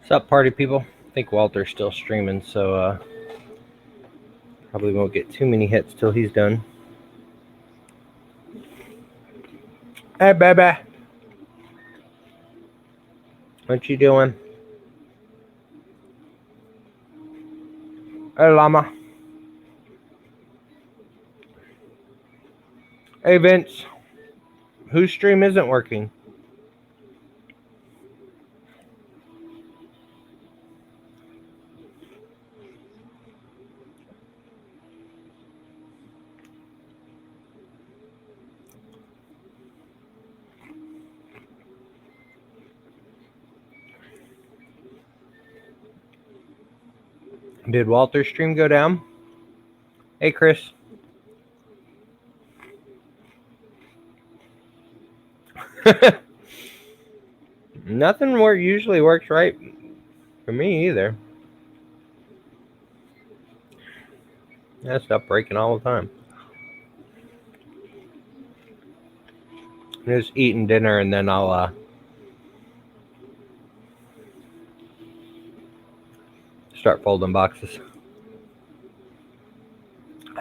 What's up, party people? I think Walter's still streaming, so probably won't get too many hits till he's done. Hey, baby. What you doing? Hey, llama. Hey, Vince. Whose stream isn't working? Did Walter's stream go down? Hey, Chris. Nothing usually works right for me either. That stuff breaking all the time. Just eating dinner and then I'll start folding boxes.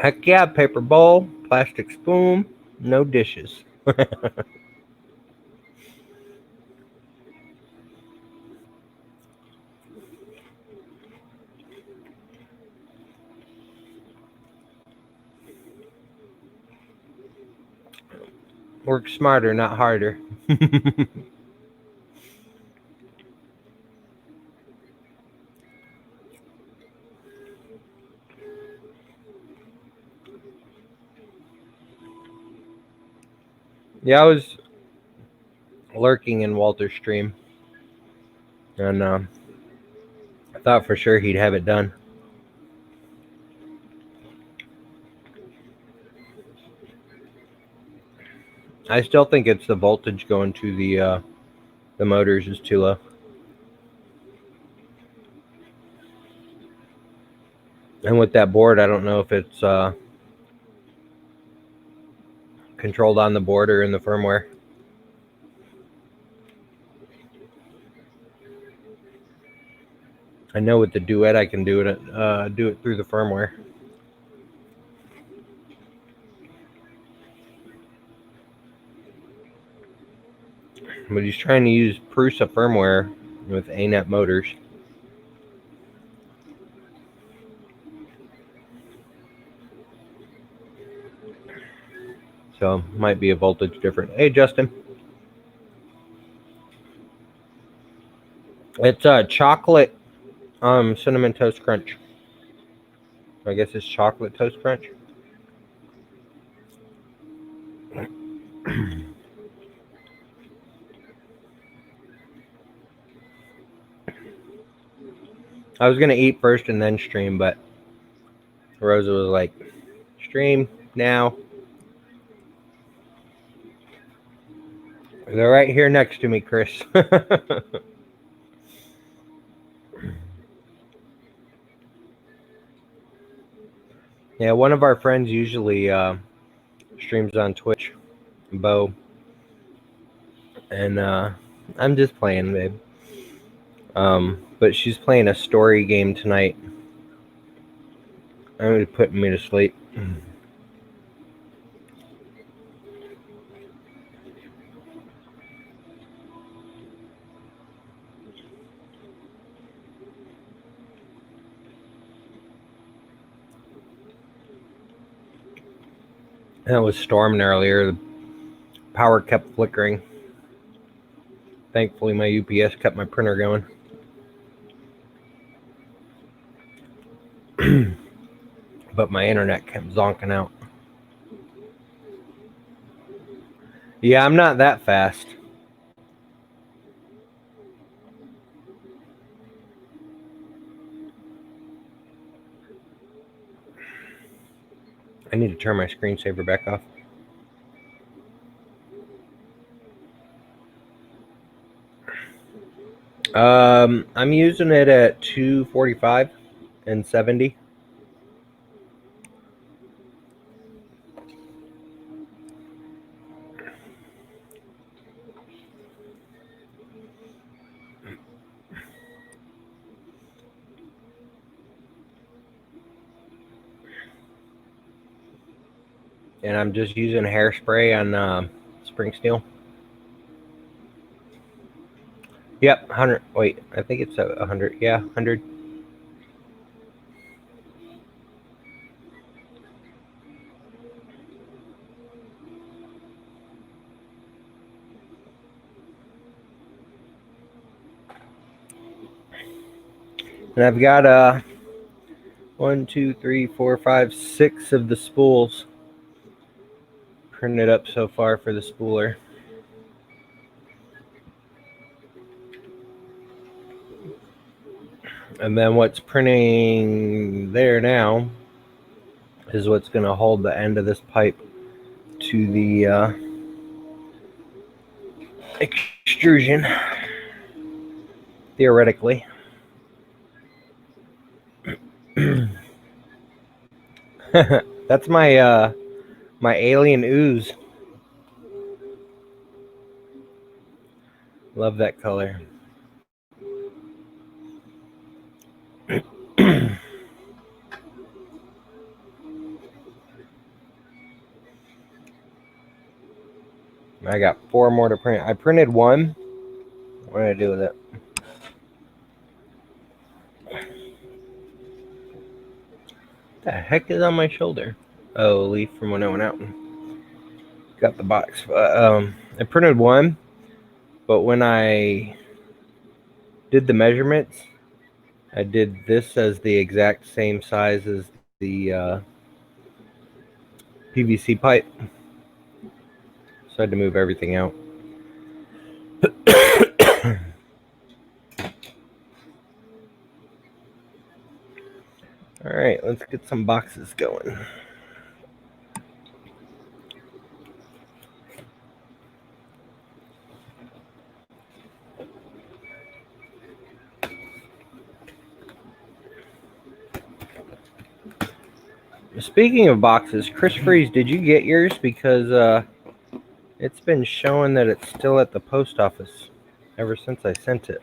Heck yeah, paper bowl, plastic spoon, no dishes. Work smarter, not harder. Yeah, I was lurking in Walter's stream, and I thought for sure he'd have it done. I still think it's the voltage going to the motors is too low. And with that board, I don't know if it's controlled on the board or in the firmware. I know with the Duet, I can do it through the firmware. But he's trying to use Prusa firmware with ANET motors. So might be a voltage different. Hey, Justin. It's chocolate cinnamon toast crunch. I guess it's chocolate toast crunch. I was gonna eat first and then stream, but Rosa was like, stream now. They're right here next to me, Chris. Yeah, one of our friends usually streams on Twitch, Bo. And I'm just playing, babe. But she's playing a story game tonight. I'm putting me to sleep. And it was storming earlier. The power kept flickering. Thankfully, my UPS kept my printer going. But my internet kept zonking out. Yeah, I'm not that fast. I need to turn my screensaver back off. I'm using it at 245 and 70. And I'm just using hairspray on spring steel. Yep, 100. Wait, I think it's 100. Yeah, 100. And I've got 1, 2, 3, 4, 5, 6 of the spools printed up so far for the spooler. And then what's printing there now is what's going to hold the end of this pipe to the extrusion, theoretically. That's my alien ooze. Love that color. I got 4 more to print. I printed 1. What did I do with it? What the heck is on my shoulder? Oh, a leaf from when I went out and got the box. I printed 1, but when I did the measurements, I did this as the exact same size as the PVC pipe. So I had to move everything out. All right, let's get some boxes going. Speaking of boxes, Chris Freeze, did you get yours? Because it's been showing that it's still at the post office ever since I sent it.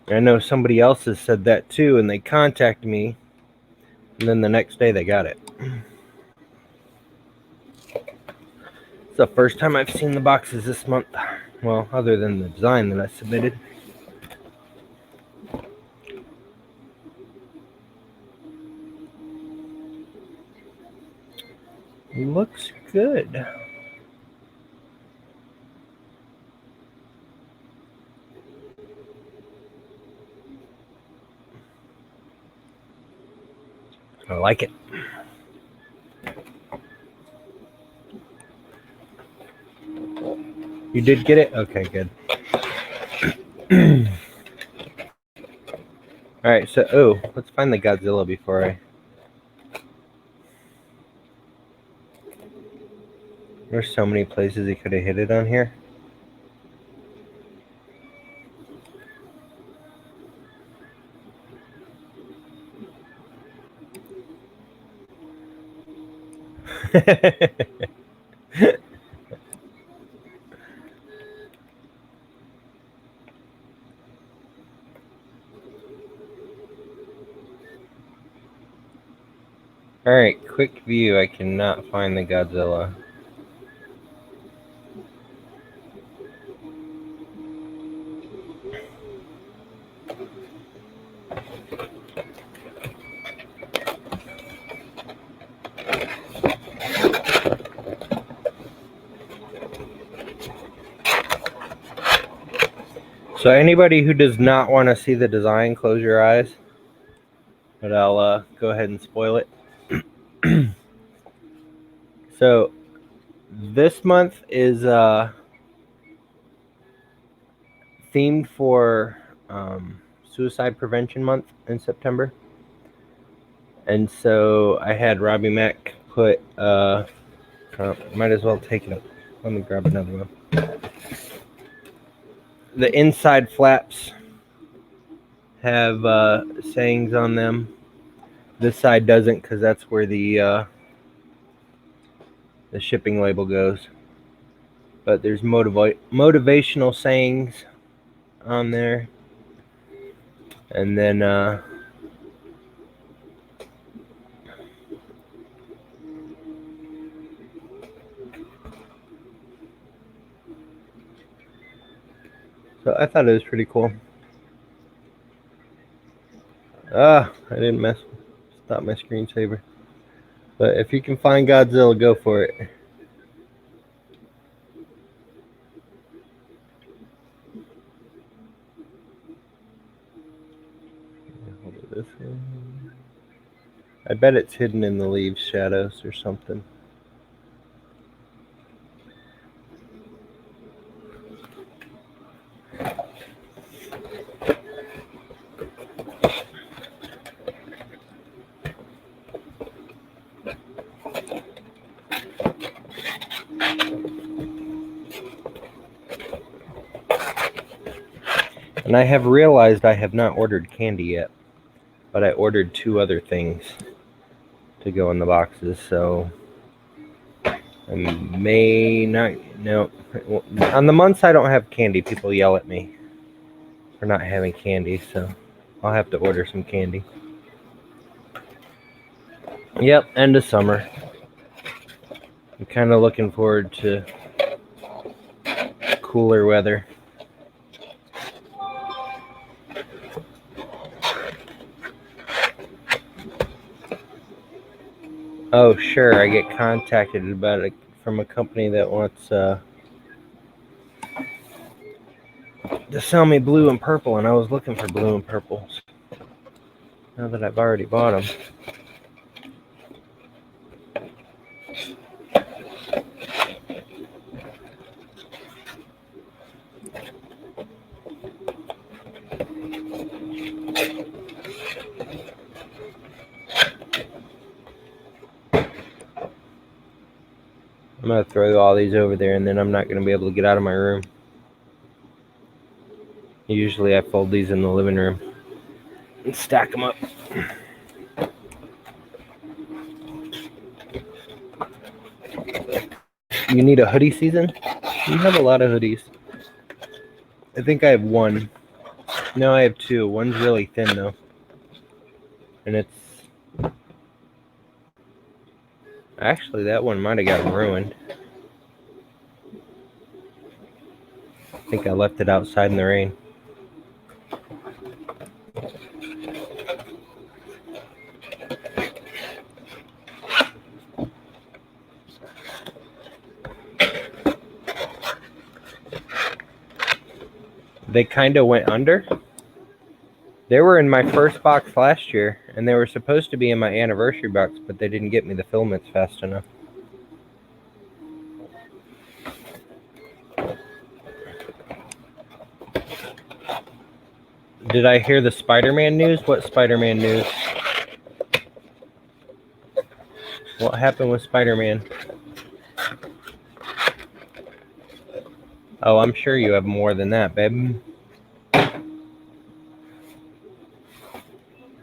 I know somebody else has said that too, and they contacted me, and then the next day they got it. It's the first time I've seen the boxes this month. Well, other than the design that I submitted. Looks good. I like it. You did get it? Okay, good. Alright, so, let's find the Godzilla before I... There's so many places he could have hit it on here. Alright, quick view. I cannot find the Godzilla. So anybody who does not want to see the design, close your eyes. But I'll go ahead and spoil it. So This month is themed for Suicide Prevention Month in September. And so I had Robbie Mack put, might as well take it up. Let me grab another one. The inside flaps have sayings on them. This side doesn't, because that's where the shipping label goes. But there's motivational sayings on there. And then so I thought it was pretty cool. I didn't stop my screensaver. But if you can find Godzilla, go for it. Hold it this way. I bet it's hidden in the leaves shadows or something. And I have realized I have not ordered candy yet, but I ordered 2 other things to go in the boxes, so I may not. No, on the months I don't have candy, people yell at me for not having candy, so I'll have to order some candy. Yep, end of summer. I'm kind of looking forward to cooler weather. Oh, sure, I get contacted about it from a company that wants to sell me blue and purple, and I was looking for blue and purples. Now that I've already bought them. I'm going to throw all these over there, and then I'm not going to be able to get out of my room. Usually I fold these in the living room and stack them up. You need a hoodie season? You have a lot of hoodies. I think I have 1. No, I have 2. One's really thin, though. And it's... Actually, that one might have gotten ruined. I think I left it outside in the rain. They kind of went under. They were in my first box last year, and they were supposed to be in my anniversary box, but they didn't get me the filaments fast enough. Did I hear the Spider-Man news? What Spider-Man news? What happened with Spider-Man? Oh, I'm sure you have more than that, babe.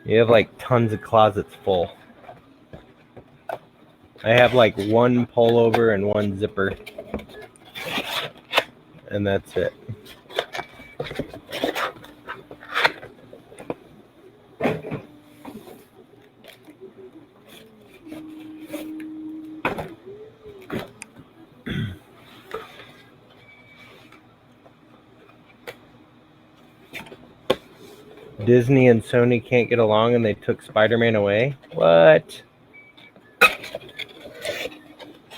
You have like tons of closets full. I have like 1 pullover and 1 zipper. And that's it. Disney and Sony can't get along and they took Spider-Man away? What? Are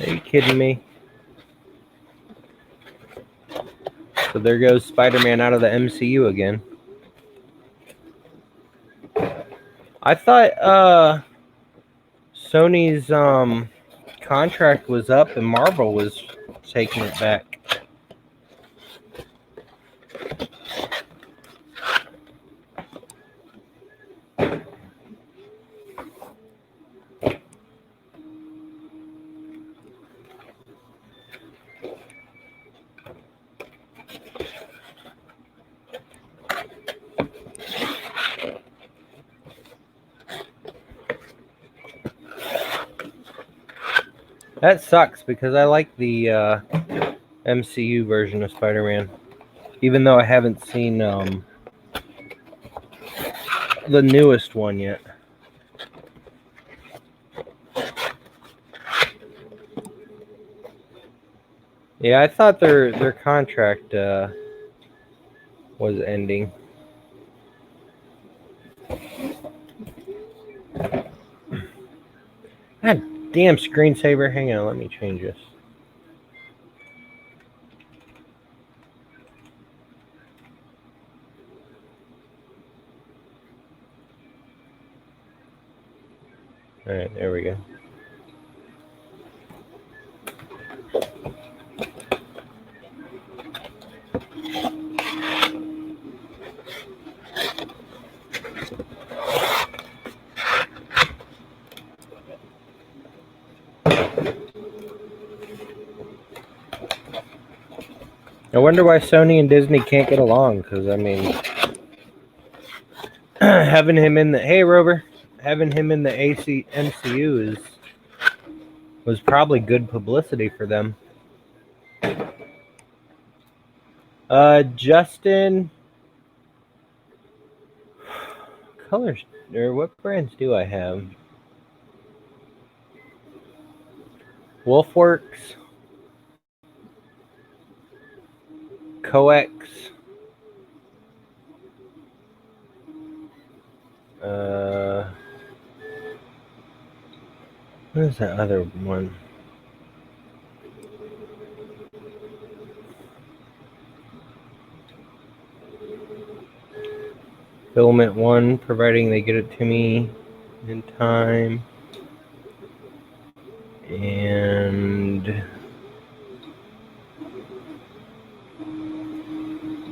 you kidding me? So there goes Spider-Man out of the MCU again. I thought Sony's contract was up and Marvel was taking it back. That sucks because I like the MCU version of Spider-Man, even though I haven't seen the newest one yet. Yeah, I thought their contract was ending. God damn screensaver! Hang on, let me change this. All right, there we go. I wonder why Sony and Disney can't get along, because, I mean, having him in the... Hey, Rover. Having him in the MCU was probably good publicity for them. Justin... Colors... Or what brands do I have? Wolfworks... Coex... what is that other one? Filament 1, providing they get it to me in time. And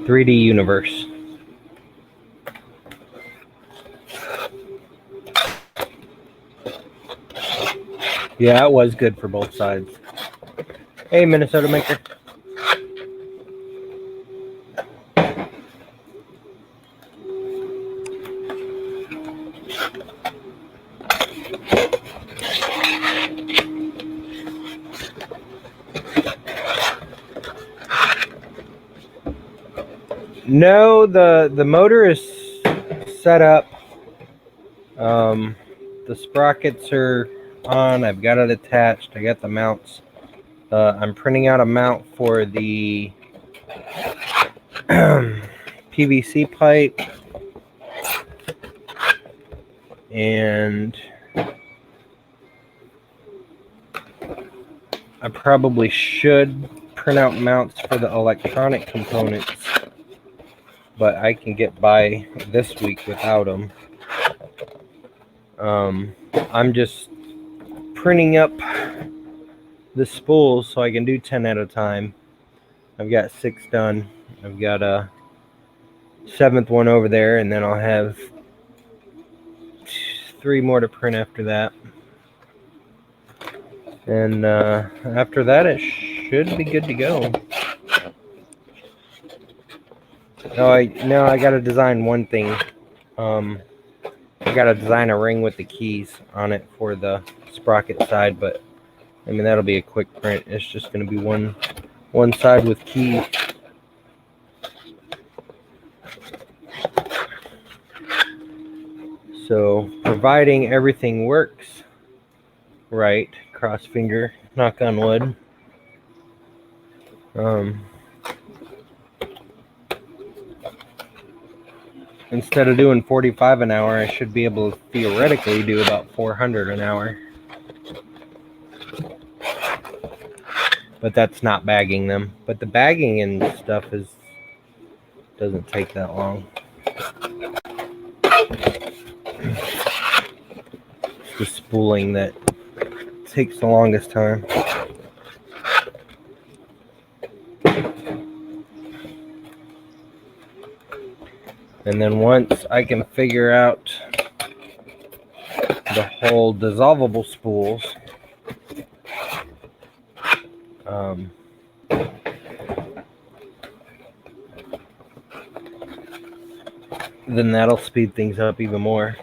3D Universe. Yeah, it was good for both sides. Hey, Minnesota Maker. No, the motor is set up. The sprockets are on. I've got it attached. I got the mounts. I'm printing out a mount for the PVC pipe, and I probably should print out mounts for the electronic components, but I can get by this week without them. I'm just printing up the spools so I can do 10 at a time. I've got 6 done. I've got a 7th one over there, and then I'll have 3 more to print after that. And after that, it should be good to go. I got to design one thing. I got to design a ring with the keys on it for the sprocket side, but I mean that'll be a quick print. It's just going to be one side with keys. So, providing everything works right, cross finger, knock on wood. Instead of doing 45 an hour, I should be able to theoretically do about 400 an hour. But that's not bagging them. But the bagging and stuff doesn't take that long. It's the spooling that's takes the longest time. And then once I can figure out the whole dissolvable spools, then that'll speed things up even more.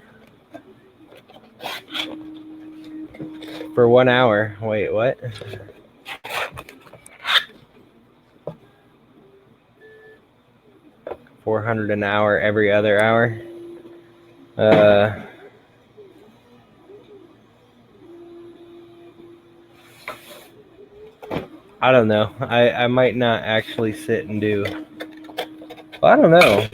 For 1 hour. Wait, what? $400 an hour every other hour. I don't know. I might not actually sit and do. Well, I don't know.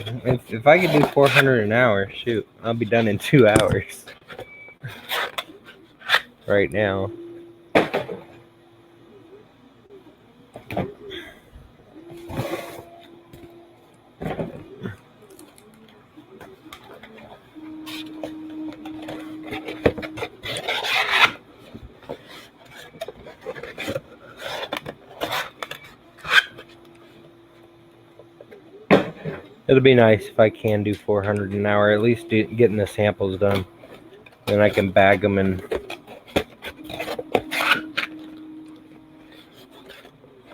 If I could do 400 an hour, shoot, I'll be done in 2 hours. Right now. It'll be nice if I can do 400 an hour, at least getting the samples done. Then I can bag them and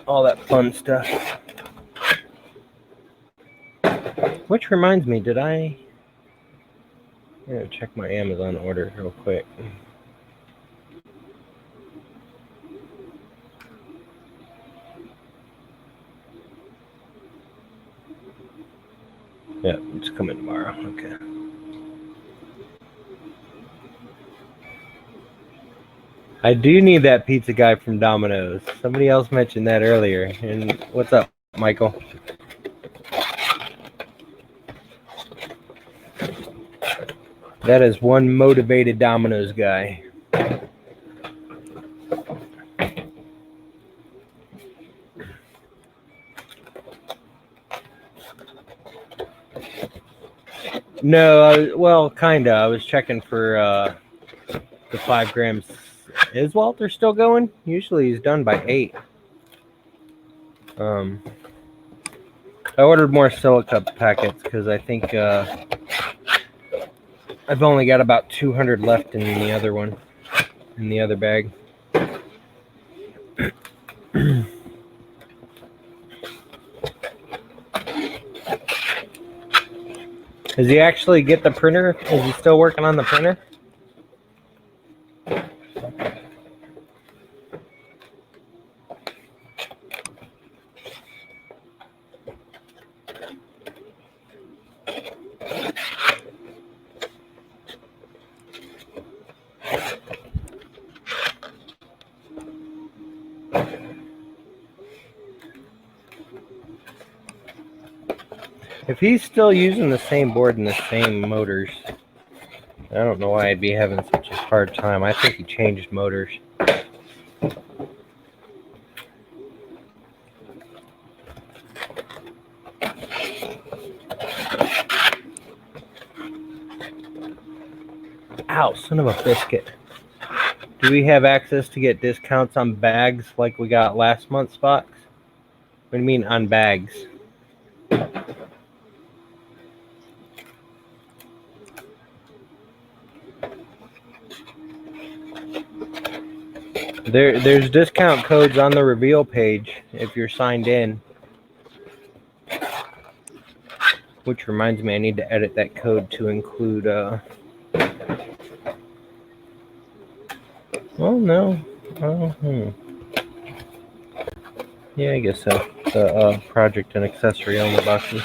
all that fun stuff. Which reminds me, did I... I'm going to check my Amazon order real quick. Yeah, it's coming tomorrow. Okay. I do need that pizza guy from Domino's. Somebody else mentioned that earlier. And what's up, Michael? That is one motivated Domino's guy. No, well, kinda. I was checking for the 5 grams. Is Walter still going? Usually he's done by 8. I ordered more silica packets because I think I've only got about 200 left in the other one, in the other bag. Does he actually get the printer? Is he still working on the printer? If he's still using the same board and the same motors, I don't know why I'd be having such a hard time. I think he changed motors. Ow, son of a biscuit. Do we have access to get discounts on bags like we got last month's box? What do you mean on bags? There's discount codes on the reveal page if you're signed in. Which reminds me, I need to edit that code to include, well, no. Yeah, I guess so. The project and accessory only boxes.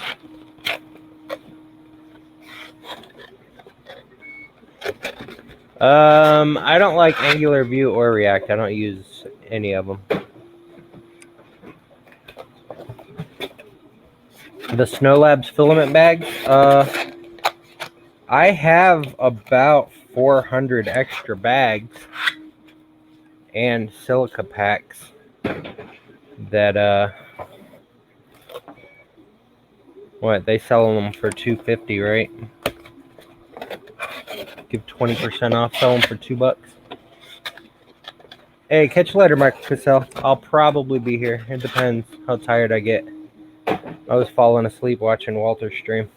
I don't like Angular View or React. I don't use any of them. The Snow Labs filament bags. I have about 400 extra bags and silica packs that what they sell them for $2.50, right? Give 20% off, sell them for $2. Hey, catch you later, Michael Cassell. I'll probably be here. It depends how tired I get. I was falling asleep watching Walter's stream.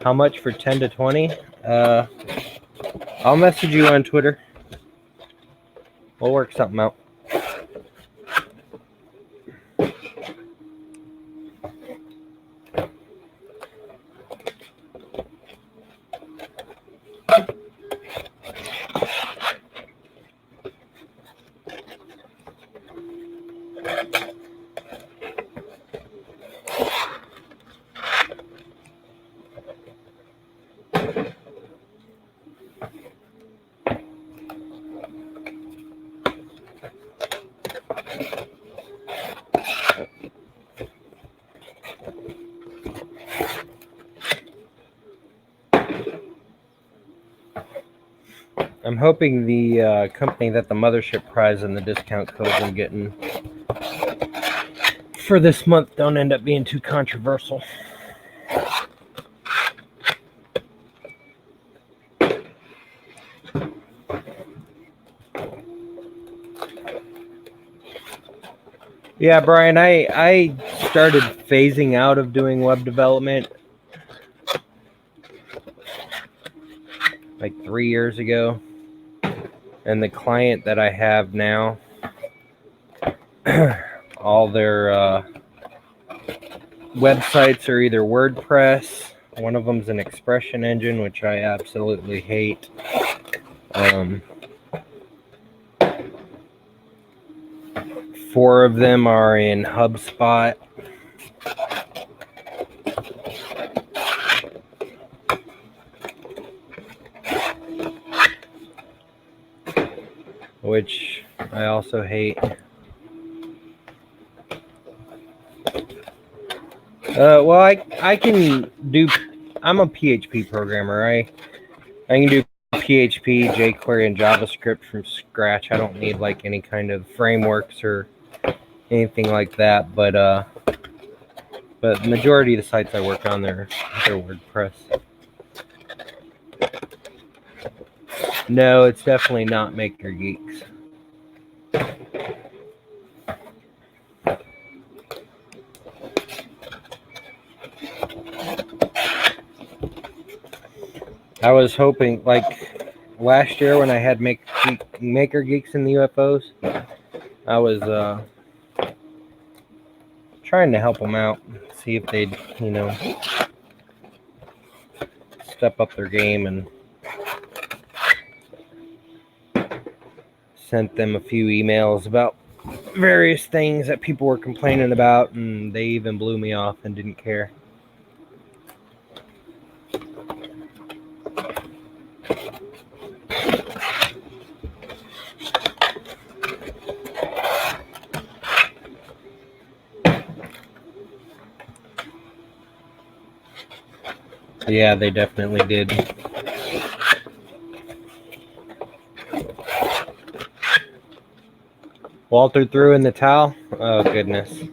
How much for 10 to 20? I'll message you on Twitter. We'll work something out. I'm hoping the company that the mothership prize and the discount codes I'm getting for this month don't end up being too controversial. Yeah, Brian, I started phasing out of doing web development like 3 years ago. And the client that I have now, all their websites are either WordPress. One of them's an expression engine, which I absolutely hate. 4 of them are in HubSpot. Which I also hate. Well, I can do. I'm a PHP programmer. I can do PHP, jQuery, and JavaScript from scratch. I don't need like any kind of frameworks or anything like that. But the majority of the sites I work on, they're WordPress. No, it's definitely not Maker Geeks. I was hoping, like last year when I had Maker Geeks in the UFOs, I was trying to help them out, see if they'd, step up their game, and sent them a few emails about various things that people were complaining about, and they even blew me off and didn't care. Yeah, they definitely did. Walter threw in the towel? Oh, goodness.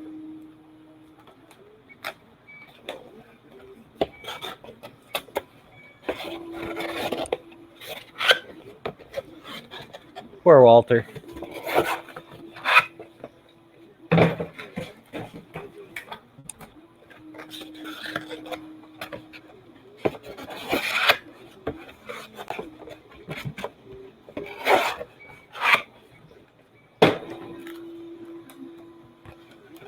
Poor Walter.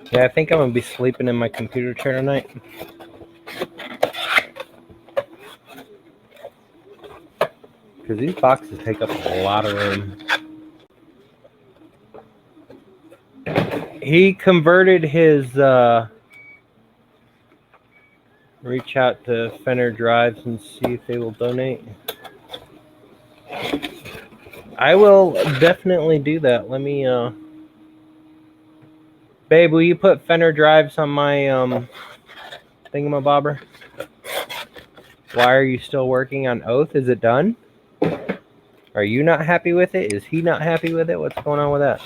Yeah, I think I'm going to be sleeping in my computer chair tonight. Because these boxes take up a lot of room. He converted his, reach out to Fenner Drives and see if they will donate. I will definitely do that. Let me, babe, will you put Fenner Drives on my, thingamabobber? Why are you still working on Oath? Is it done? Are you not happy with it? Is he not happy with it? What's going on with that?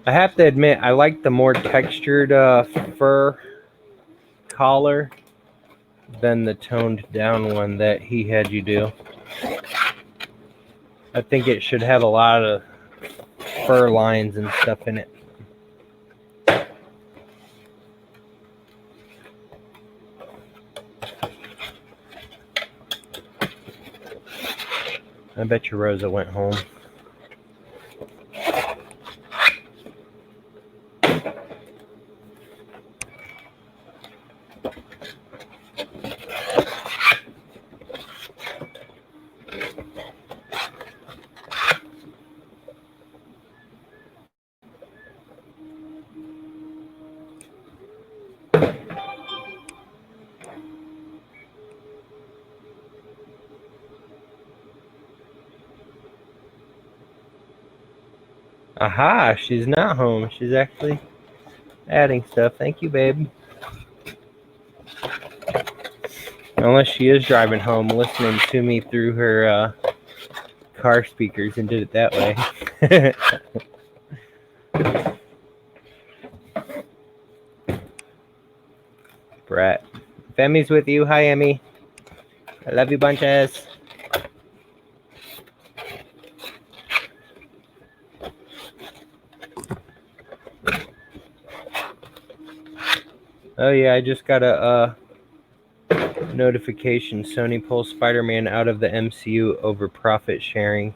I have to admit, I like the more textured fur collar than the toned down one that he had you do. I think it should have a lot of fur lines and stuff in it. I bet you Rosa went home. Aha, she's not home. She's actually adding stuff. Thank you, babe. Unless she is driving home, listening to me through her car speakers and did it that way. Brat. If Emmy's with you, hi, Emmy. I love you, bunches. Oh yeah, I just got a notification. Sony pulls Spider-Man out of the MCU over profit sharing.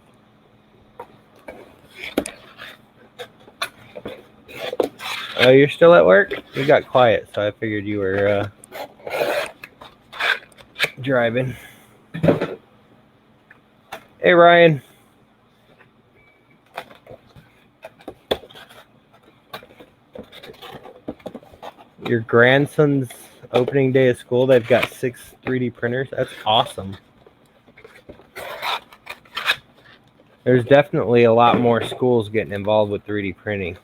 Oh, you're still at work? You got quiet, so I figured you were driving. Hey, Ryan. Your grandson's opening day of school, they've got 6 3D printers. That's awesome. There's definitely a lot more schools getting involved with 3D printing.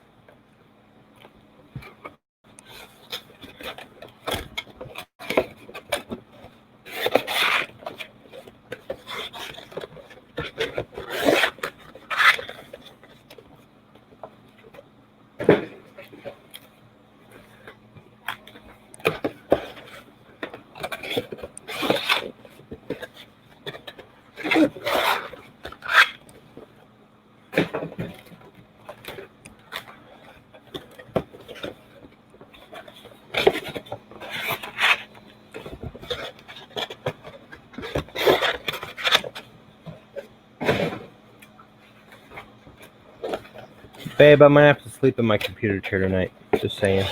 Babe, I'm gonna have to sleep in my computer chair tonight. Just saying.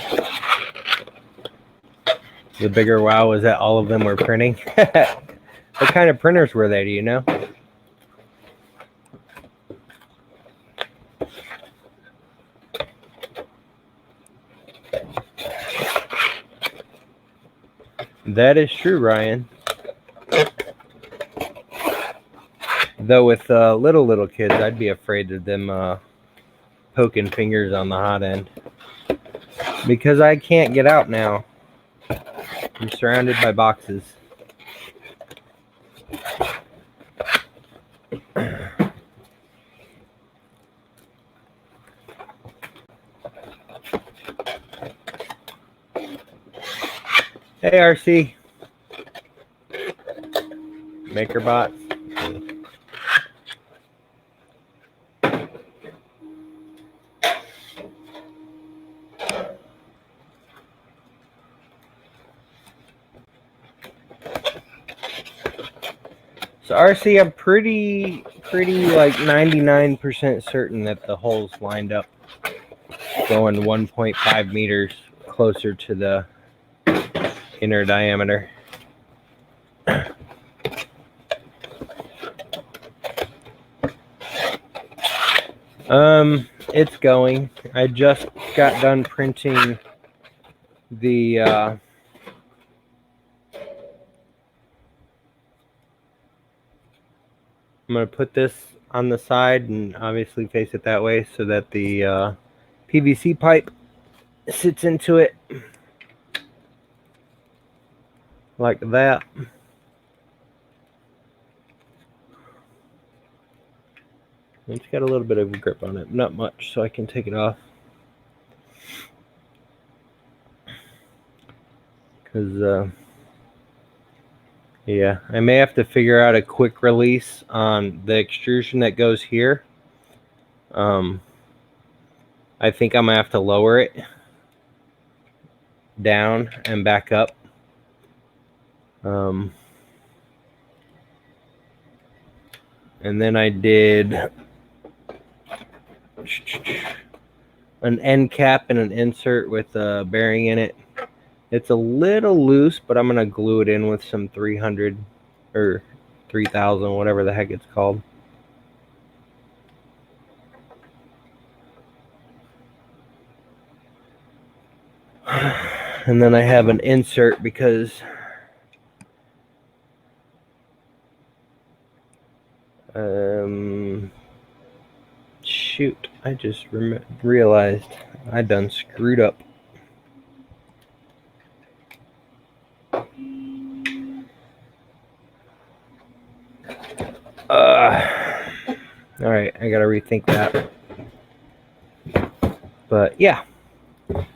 The bigger wow was that all of them were printing. What kind of printers were they, do you know? That is true, Ryan. Though with little kids, I'd be afraid of them poking fingers on the hot end. Because I can't get out now. I'm surrounded by boxes. Hey, RC. MakerBot. So RC, I'm pretty like 99% certain that the holes lined up going 1.5 meters closer to the inner diameter. It's going. I just got done printing the I'm going to put this on the side and obviously face it that way so that the PVC pipe sits into it like that. It's got a little bit of grip on it, not much, so I can take it off. Because, yeah, I may have to figure out a quick release on the extrusion that goes here. I think I'm going to have to lower it down and back up. And then I did an end cap and an insert with a bearing in it. It's a little loose, but I'm going to glue it in with some 300 or 3000, whatever the heck it's called. And then I have an insert because shoot, I just realized I done screwed up. All right, I gotta rethink that. But yeah,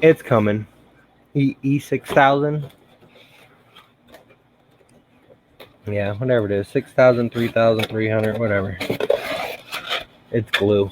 it's coming. E6000. Yeah, whatever it is, 6,000, 3,300, whatever. It's glue.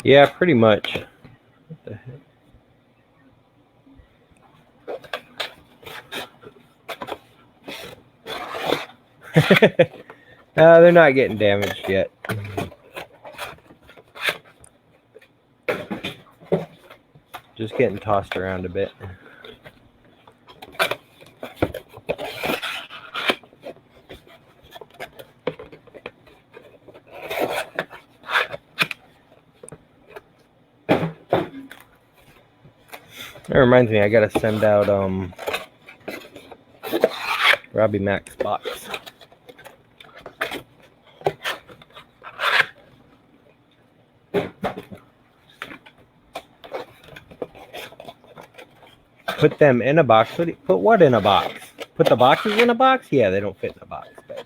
Yeah, pretty much. What the heck? They're not getting damaged yet. Just getting tossed around a bit. That reminds me, I gotta send out Robbie Mac's box. Put them in a box. Put what in a box? Put the boxes in a box? Yeah, they don't fit in a box. But...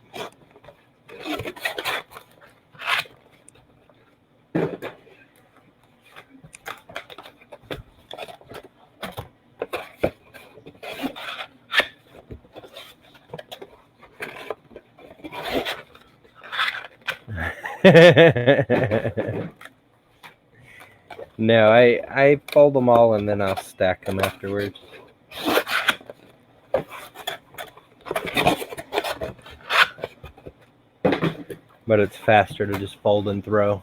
No, I fold them all and then I'll stack them afterwards. But it's faster to just fold and throw.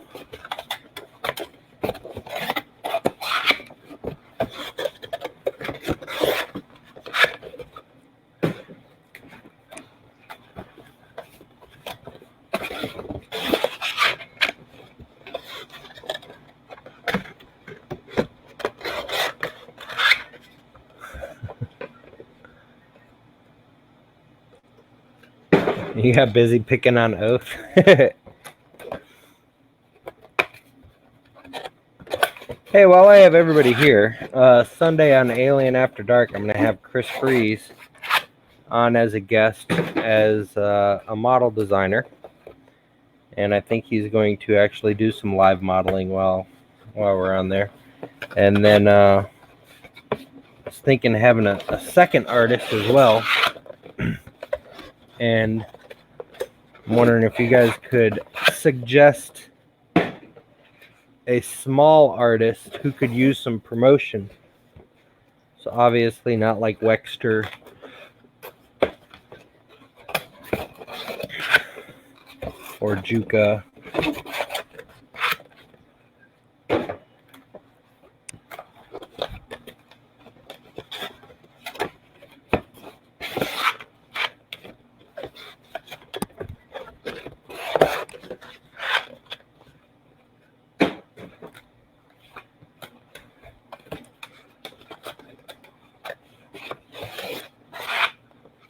You got busy picking on Oath. Hey, while I have everybody here, Sunday on Alien After Dark, I'm going to have Chris Freeze on as a guest as a model designer. And I think he's going to actually do some live modeling while we're on there. And then I was thinking of having a second artist as well. And I'm wondering if you guys could suggest a small artist who could use some promotion. So obviously not like Wexter or Juka.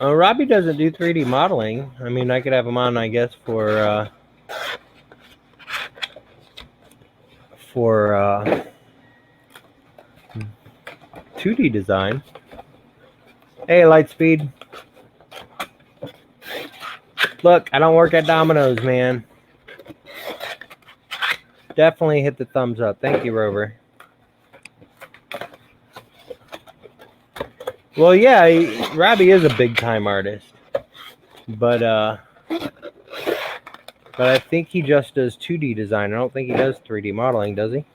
Robbie doesn't do 3D modeling. I mean, I could have him on, I guess, for 2D design. Hey, Lightspeed. Look, I don't work at Domino's, man. Definitely hit the thumbs up. Thank you, Rover. Well, yeah, Robbie is a big-time artist. But I think he just does 2D design. I don't think he does 3D modeling, does he?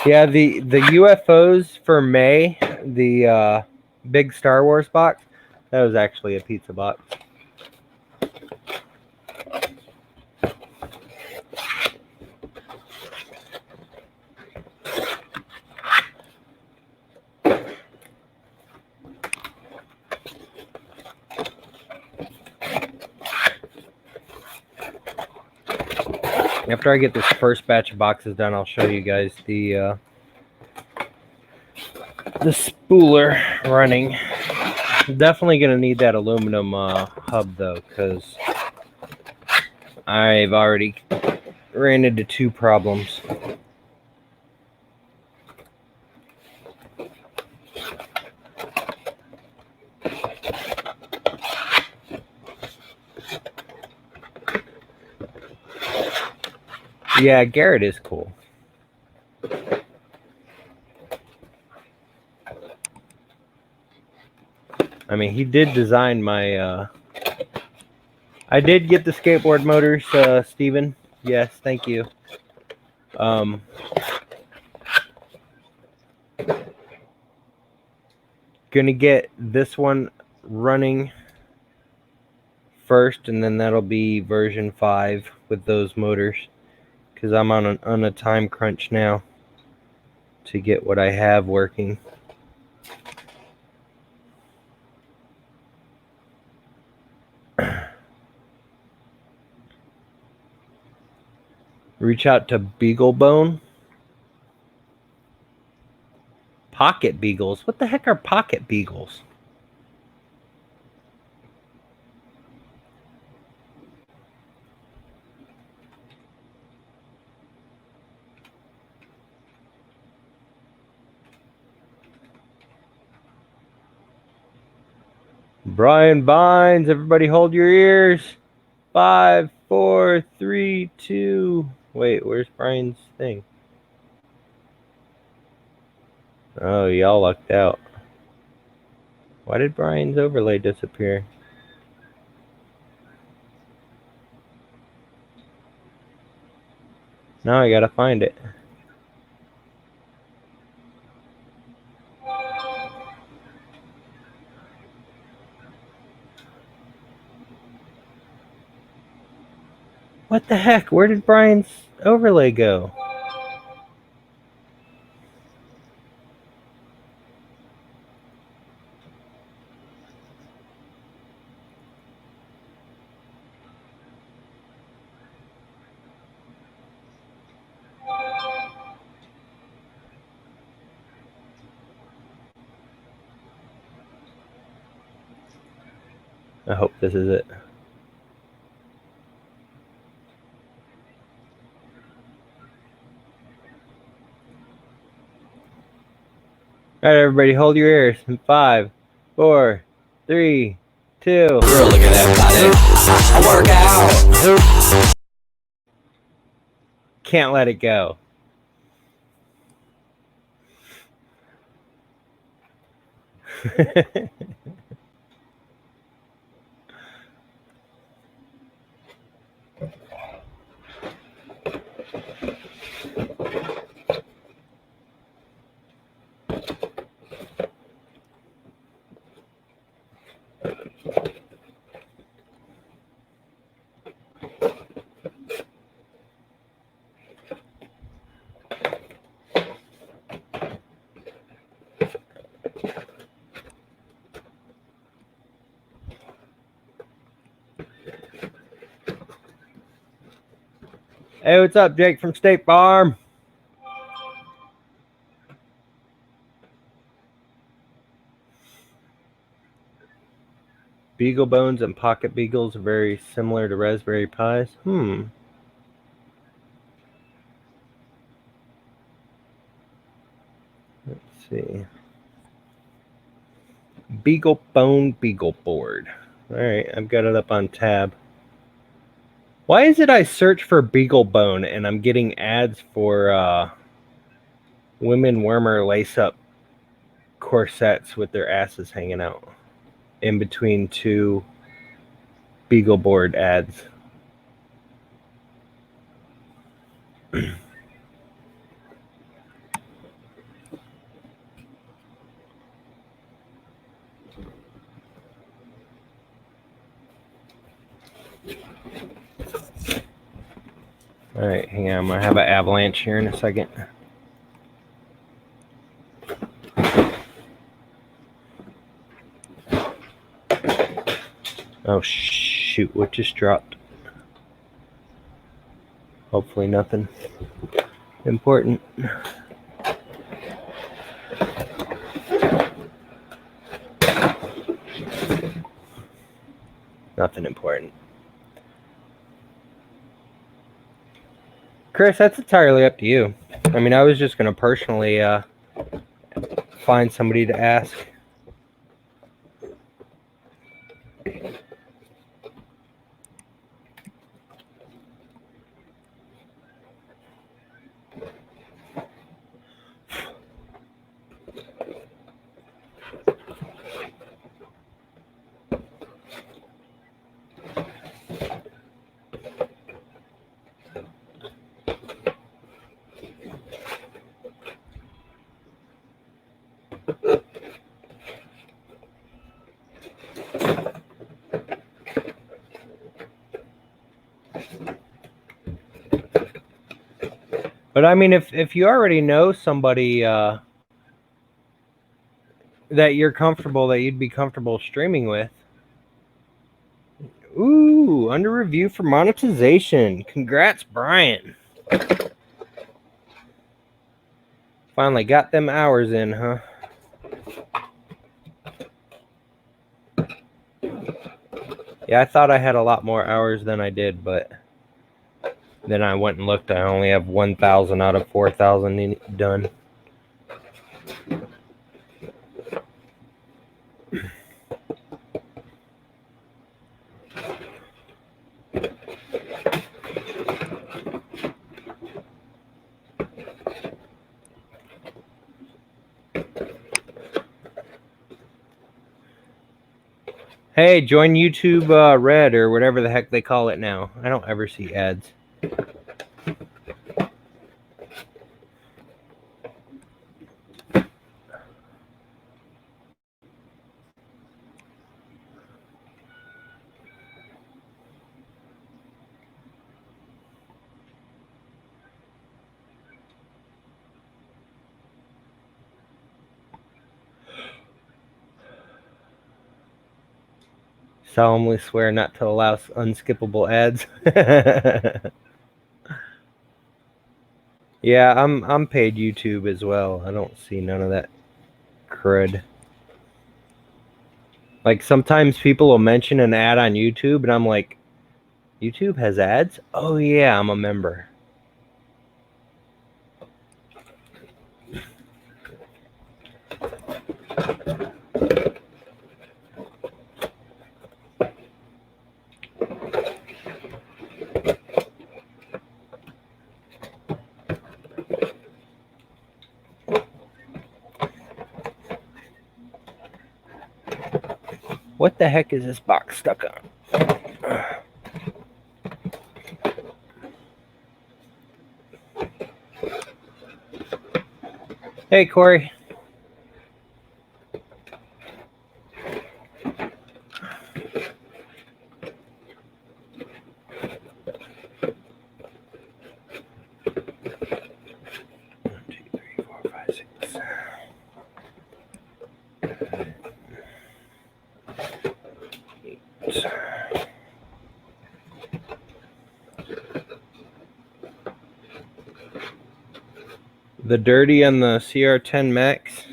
Yeah, the UFOs for May, the big Star Wars box, that was actually a pizza box. After I get this first batch of boxes done, I'll show you guys the spooler running. Definitely going to need that aluminum hub, though, because I've already ran into 2 problems. Yeah, Garrett is cool. I mean, he did design my... I did get the skateboard motors, Steven. Yes, thank you. Gonna get this one running first, and then that'll be version 5 with those motors, because I'm on a time crunch now to get what I have working. Reach out to Beaglebone. Pocket beagles? What the heck are pocket beagles? Brian Vines, everybody hold your ears. 5, 4, 3, 2. Wait, where's Brian's thing? Oh, y'all lucked out. Why did Brian's overlay disappear? Now I gotta find it. What the heck? Where did Brian's overlay go? I hope this is it. Alright, everybody, hold your ears. 5, 4, 3, 2. Girl, look at that body. I work out. Can't let it go. Hey, what's up, Jake from State Farm? Beagle bones and pocket beagles are very similar to Raspberry Pis. Let's see. Beagle bone beagle board. All right, I've got it up on tab. Why is it I search for beagle bone and I'm getting ads for women warmer lace up corsets with their asses hanging out in between two beagle board ads? All right, hang on. I'm gonna have an avalanche here in a second. Oh shoot! What just dropped? Hopefully nothing important. Nothing important. Chris, that's entirely up to you. I mean, I was just gonna personally find somebody to ask. But I mean, if you already know somebody that you're comfortable, that you'd be comfortable streaming with. Ooh, under review for monetization. Congrats, Brian. Finally got them hours in, huh? Yeah, I thought I had a lot more hours than I did, but then I went and looked. I only have 1,000 out of 4,000 done. Hey, join YouTube Red or whatever the heck they call it now. I don't ever see ads. Solemnly swear not to allow unskippable ads. Yeah, I'm paid YouTube as well. I don't see none of that crud. Like sometimes people will mention an ad on YouTube and I'm like, YouTube has ads? Oh yeah, I'm a member. What the heck is this box stuck on? Hey, Corey. The dirty on the CR10 Max.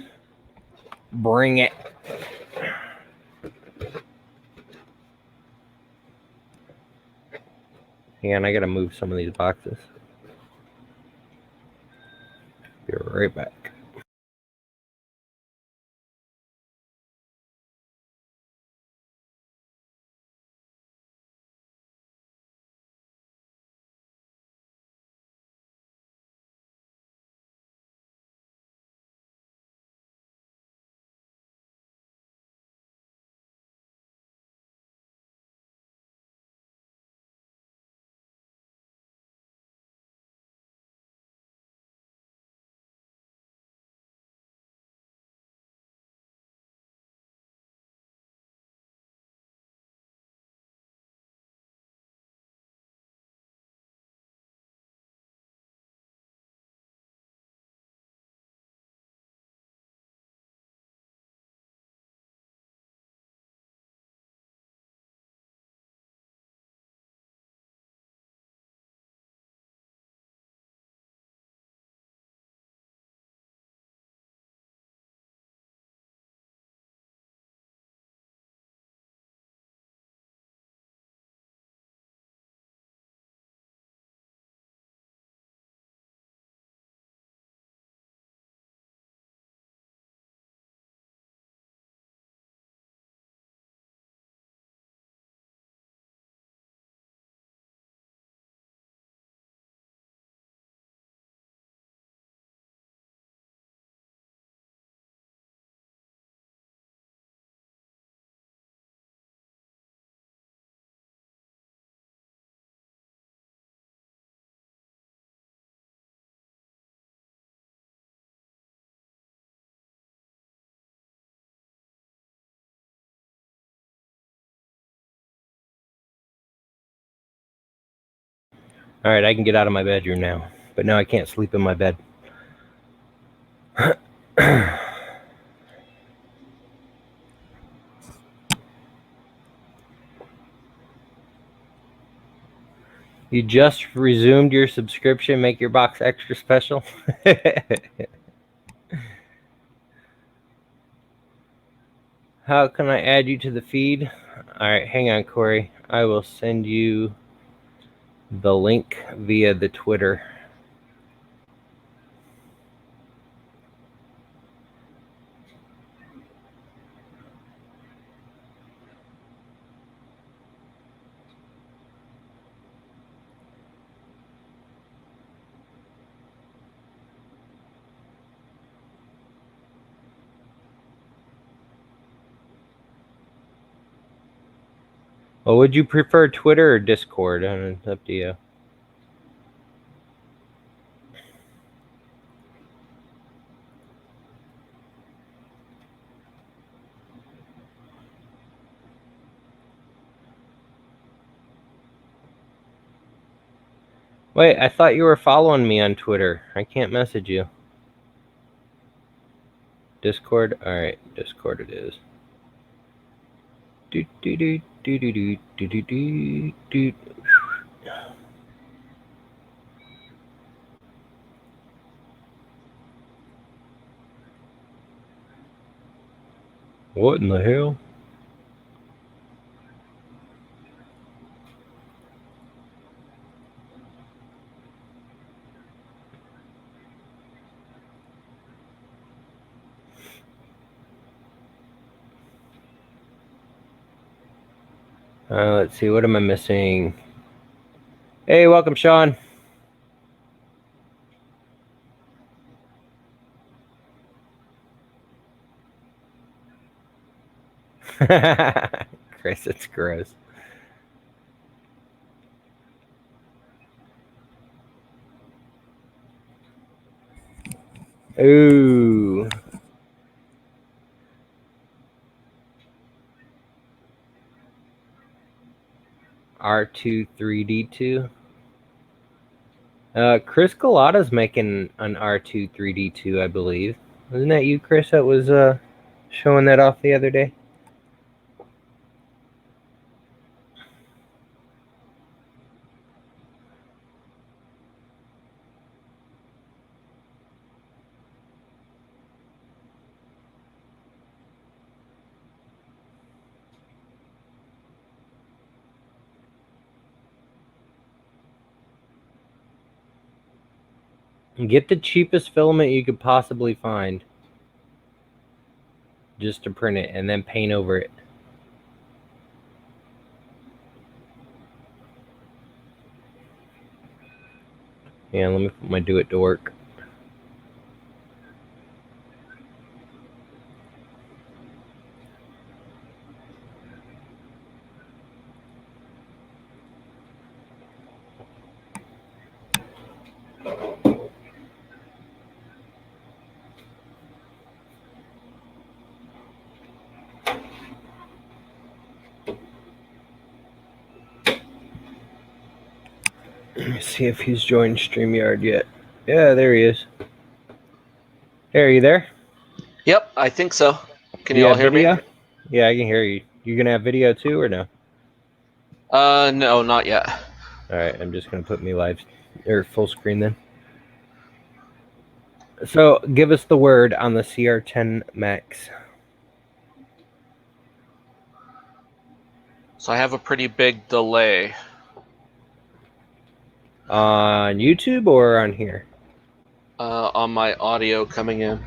Bring it. Hang on, I gotta move some of these boxes. Be right back. All right, I can get out of my bedroom now, but now I can't sleep in my bed. You just resumed your subscription. Make your box extra special. How can I add you to the feed? All right, hang on, Corey. I will send you the link via the Twitter. Well, would you prefer Twitter or Discord? It's up to you. Wait, I thought you were following me on Twitter. I can't message you. Discord? All right, Discord it is. Do do do do do do do do do. What in the hell? Let's see. What am I missing? Hey, welcome, Sean. Chris, it's gross. Ooh. R2 3D2. Chris Galata's making an R2 3D2, I believe. Wasn't that you, Chris, that was showing that off the other day? Get the cheapest filament you could possibly find just to print it, and then paint over it. Yeah, let me put my do it to work. Let me see if he's joined StreamYard yet. Yeah, there he is. Hey, are you there? Yep, I think so. Can Do you you all have hear video? me? Yeah, I can hear you. You gonna have video too, or no? No, not yet. All right, I'm just gonna put me live or full screen then. So, give us the word on the CR10 Max. So I have a pretty big delay. On YouTube or on here? On my audio coming in.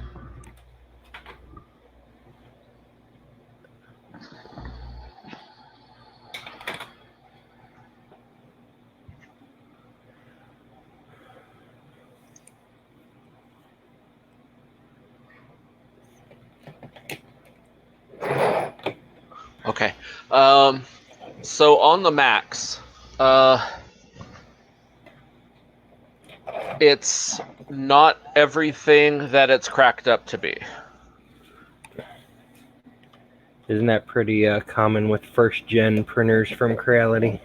Okay. So on the Max, it's not everything that it's cracked up to be. Isn't that pretty common with first-gen printers from Creality?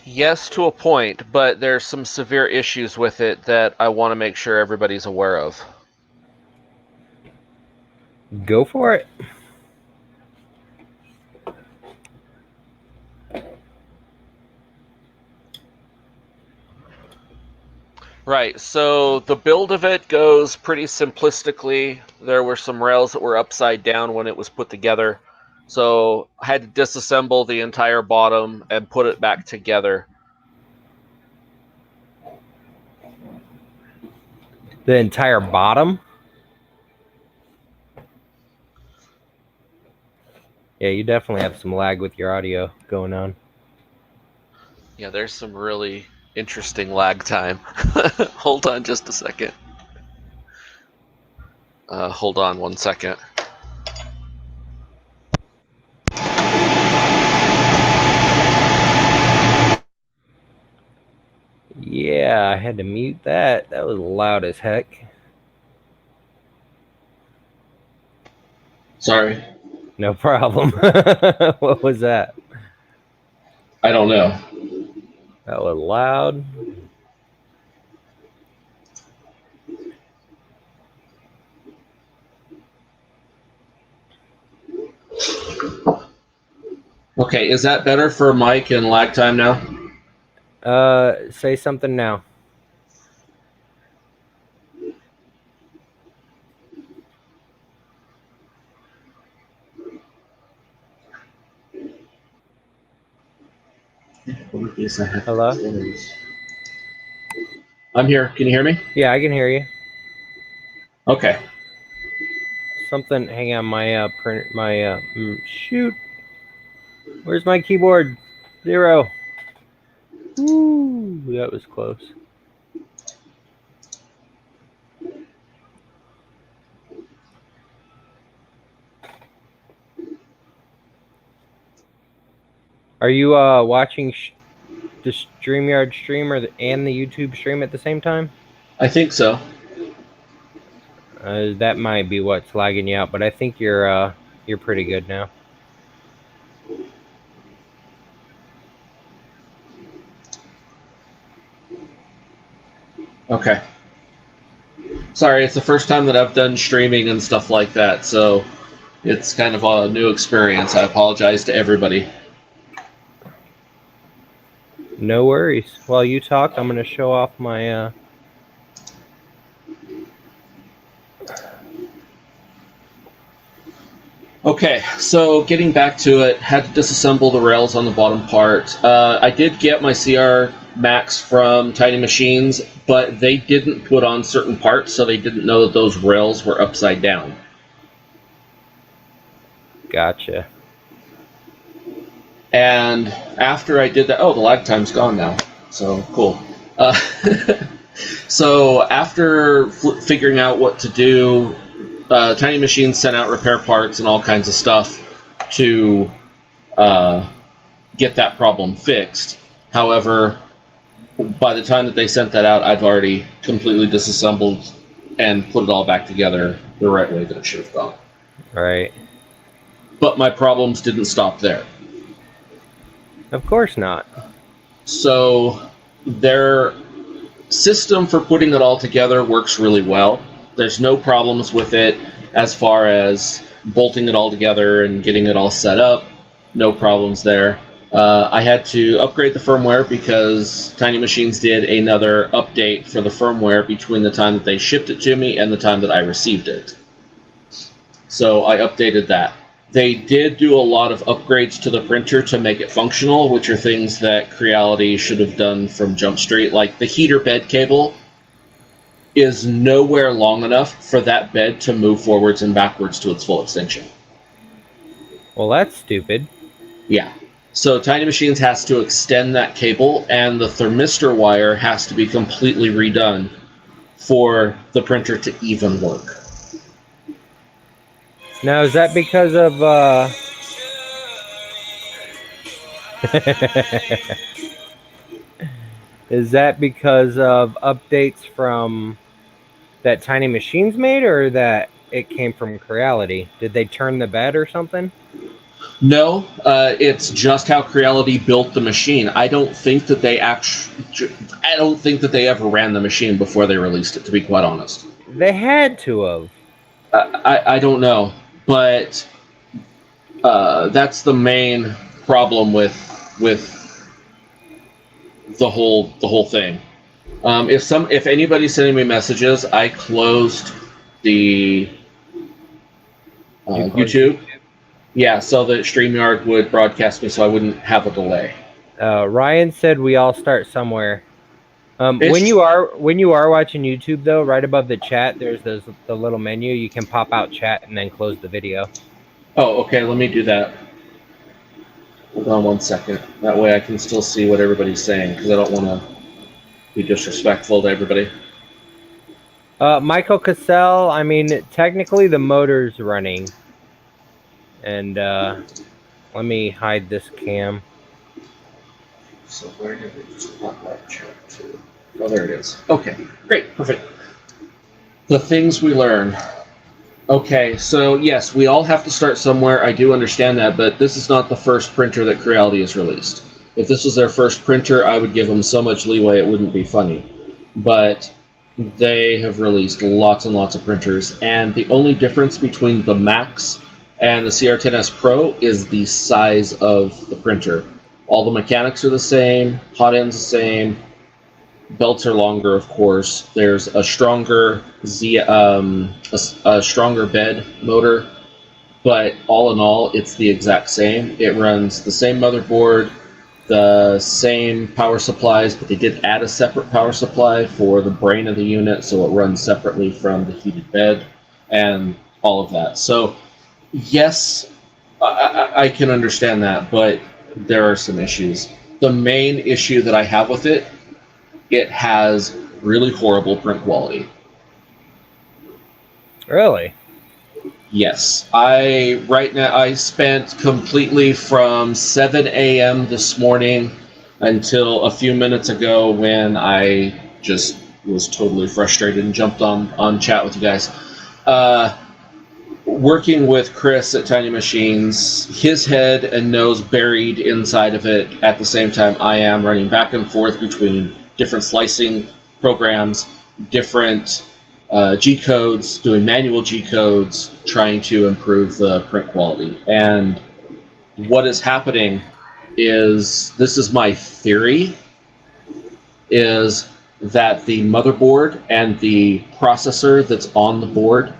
Yes, to a point, but there's some severe issues with it that I want to make sure everybody's aware of. Go for it. Right, so the build of it goes pretty simplistically. There were some rails that were upside down when it was put together. So I had to disassemble the entire bottom and put it back together. The entire bottom? Yeah, you definitely have some lag with your audio going on. Yeah, there's some really interesting lag time. Hold on just a second. Hold on 1 second. Yeah, I had to mute that. That was loud as heck. Sorry. No problem. What was that? I don't know. That was loud. Okay, is that better for mic and lag time now? Say something now. Hello? I'm here. Can you hear me? Yeah, I can hear you. Okay. Something. Hang on, my shoot. Where's my keyboard? 0. Ooh, that was close. Are you watching the StreamYard stream and the YouTube stream at the same time? I think so. That might be what's lagging you out, but I think you're pretty good now. Okay. Sorry, it's the first time that I've done streaming and stuff like that, so it's kind of a new experience. I apologize to everybody. No worries. While you talk, I'm gonna show off my Okay, so getting back to it, had to disassemble the rails on the bottom part. I did get my CR Max from Tiny Machines, but they didn't put on certain parts, so they didn't know that those rails were upside down. Gotcha. And after I did that, oh, the lag time's gone now, so cool. So after figuring out what to do, Tiny Machines sent out repair parts and all kinds of stuff to get that problem fixed. However, by the time that they sent that out, I've already completely disassembled and put it all back together the right way that it should have gone. Right. But my problems didn't stop there. Of course not. So their system for putting it all together works really well. There's no problems with it as far as bolting it all together and getting it all set up. No problems there. I had to upgrade the firmware because Tiny Machines did another update for the firmware between the time that they shipped it to me and the time that I received it. So I updated that. They did do a lot of upgrades to the printer to make it functional, which are things that Creality should have done from Jump Street. Like the heater bed cable is nowhere long enough for that bed to move forwards and backwards to its full extension. Well, that's stupid. Yeah. So Tiny Machines has to extend that cable, and the thermistor wire has to be completely redone for the printer to even work. Now, is that because of is that because of updates from that Tiny Machines made, or that it came from Creality? Did they turn the bed or something? No, it's just how Creality built the machine. I don't think that they ever ran the machine before they released it, to be quite honest. They had to have. I don't know, but that's the main problem with the whole thing. If anybody's sending me messages, I closed the YouTube. Yeah, so that StreamYard would broadcast me, so I wouldn't have a delay. Ryan said we all start somewhere. When you are watching YouTube, though, right above the chat, there's the little menu. You can pop out chat and then close the video. Oh, okay. Let me do that. Hold on 1 second. That way I can still see what everybody's saying, because I don't want to be disrespectful to everybody. Michael Cassell, I mean, technically the motor's running. And let me hide this cam. So where did it just pop that chat to? Oh, there it is. Okay, great, perfect. The things we learn. Okay, so yes, we all have to start somewhere. I do understand that, but this is not the first printer that Creality has released. If this was their first printer, I would give them so much leeway it wouldn't be funny. But they have released lots and lots of printers, and the only difference between the Max and the CR10S Pro is the size of the printer. All the mechanics are the same, hot end's the same, belts are longer, of course. There's a stronger a stronger bed motor, but all in all, it's the exact same. It runs the same motherboard, the same power supplies, but they did add a separate power supply for the brain of the unit, so it runs separately from the heated bed and all of that. So yes, I can understand that, but there are some issues. The main issue that I have with it has really horrible print quality. Really? Yes. I spent completely from 7 a.m. this morning until a few minutes ago when I just was totally frustrated and jumped on chat with you guys. Working with Chris at Tiny Machines, his head and nose buried inside of it at the same time I am, running back and forth between different slicing programs, different G-codes, doing manual G-codes, trying to improve the print quality. And what is happening is, this is my theory, is that the motherboard and the processor that's on the board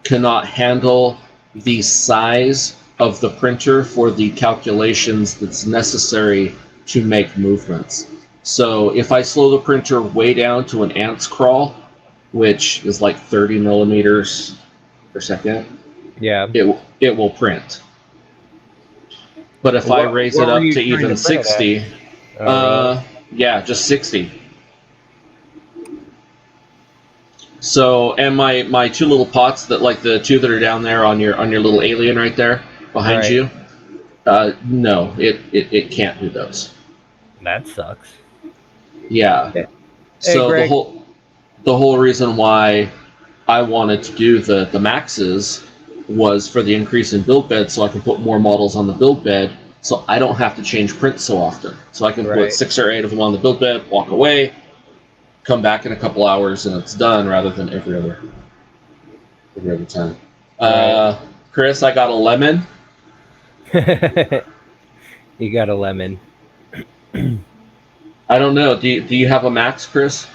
cannot handle the size of the printer for the calculations that's necessary to make movements. So if I slow the printer way down to an ant's crawl, which is like 30 millimeters per second, Yeah. it will print. But if I raise What it were up you to trying even to print it 60, at? Oh, really? yeah, just 60. So, and my two little pots that like the two that are down there on your little alien right there behind Right. you, no, it can't do those. That sucks. Yeah. Hey, So Greg. the whole reason why I wanted to do the maxes was for the increase in build bed, so I can put more models on the build bed, so I don't have to change prints so often. So I can put Right. 6 or 8 of them on the build bed, walk away, come back in a couple hours, and it's done, rather than every other time. Right. Chris, I got a lemon. You got a lemon. I don't know. Do you have a max, Chris?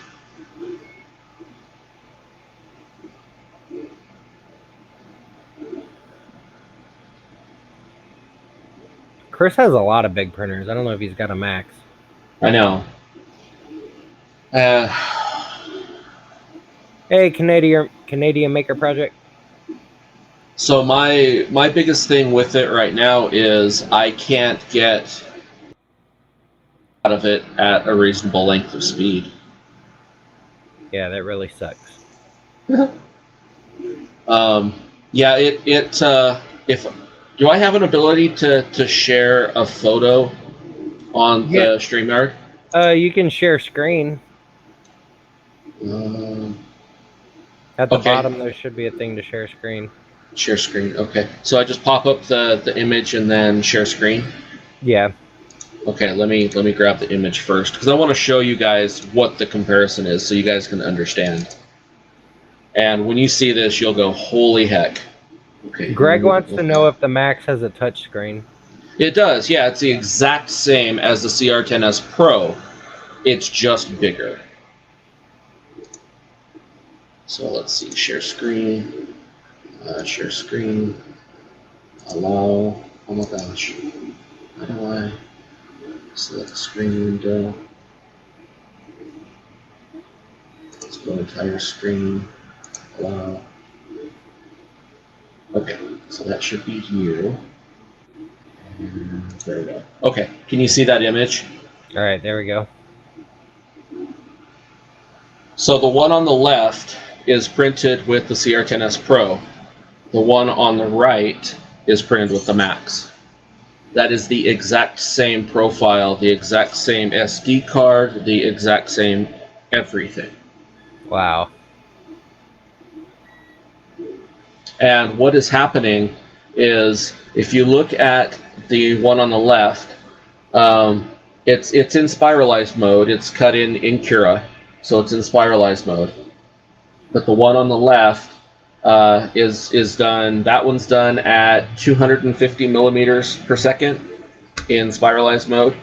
Chris has a lot of big printers. I don't know if he's got a max. I know. Hey, Canadian Maker Project. So my biggest thing with it right now is I can't get out of it at a reasonable length of speed. Yeah, that really sucks. Yeah, if do I have an ability to share a photo on Yeah. the StreamYard? You can share screen. At the Okay, bottom, there should be a thing to share screen. share screen. Okay, so I just pop up the image and then share screen. Yeah. Okay, let me grab the image first because I want to show you guys what the comparison is so you guys can understand. And when you see this, you'll go, "Holy heck!" Okay, Greg wants to know if the Max has a touch screen. it does. Yeah, it's the exact same as the CR10S Pro. It's just bigger. So let's see. Share screen. Share screen. Allow. Oh my gosh. How do I select the screen window? Let's go entire screen. Allow. Okay, so that should be here. And there we go. Okay, can you see that image? All right, there we go. So the one on the left is printed with the CR10S Pro. The one on the right is printed with the Max. That is the exact same profile, the exact same SD card, the exact same everything. Wow. And what is happening is, if you look at the one on the left, it's in spiralized mode. It's cut in Cura, so it's in spiralized mode. But the one on the left is done. That one's done at 250 millimeters per second in spiralized mode,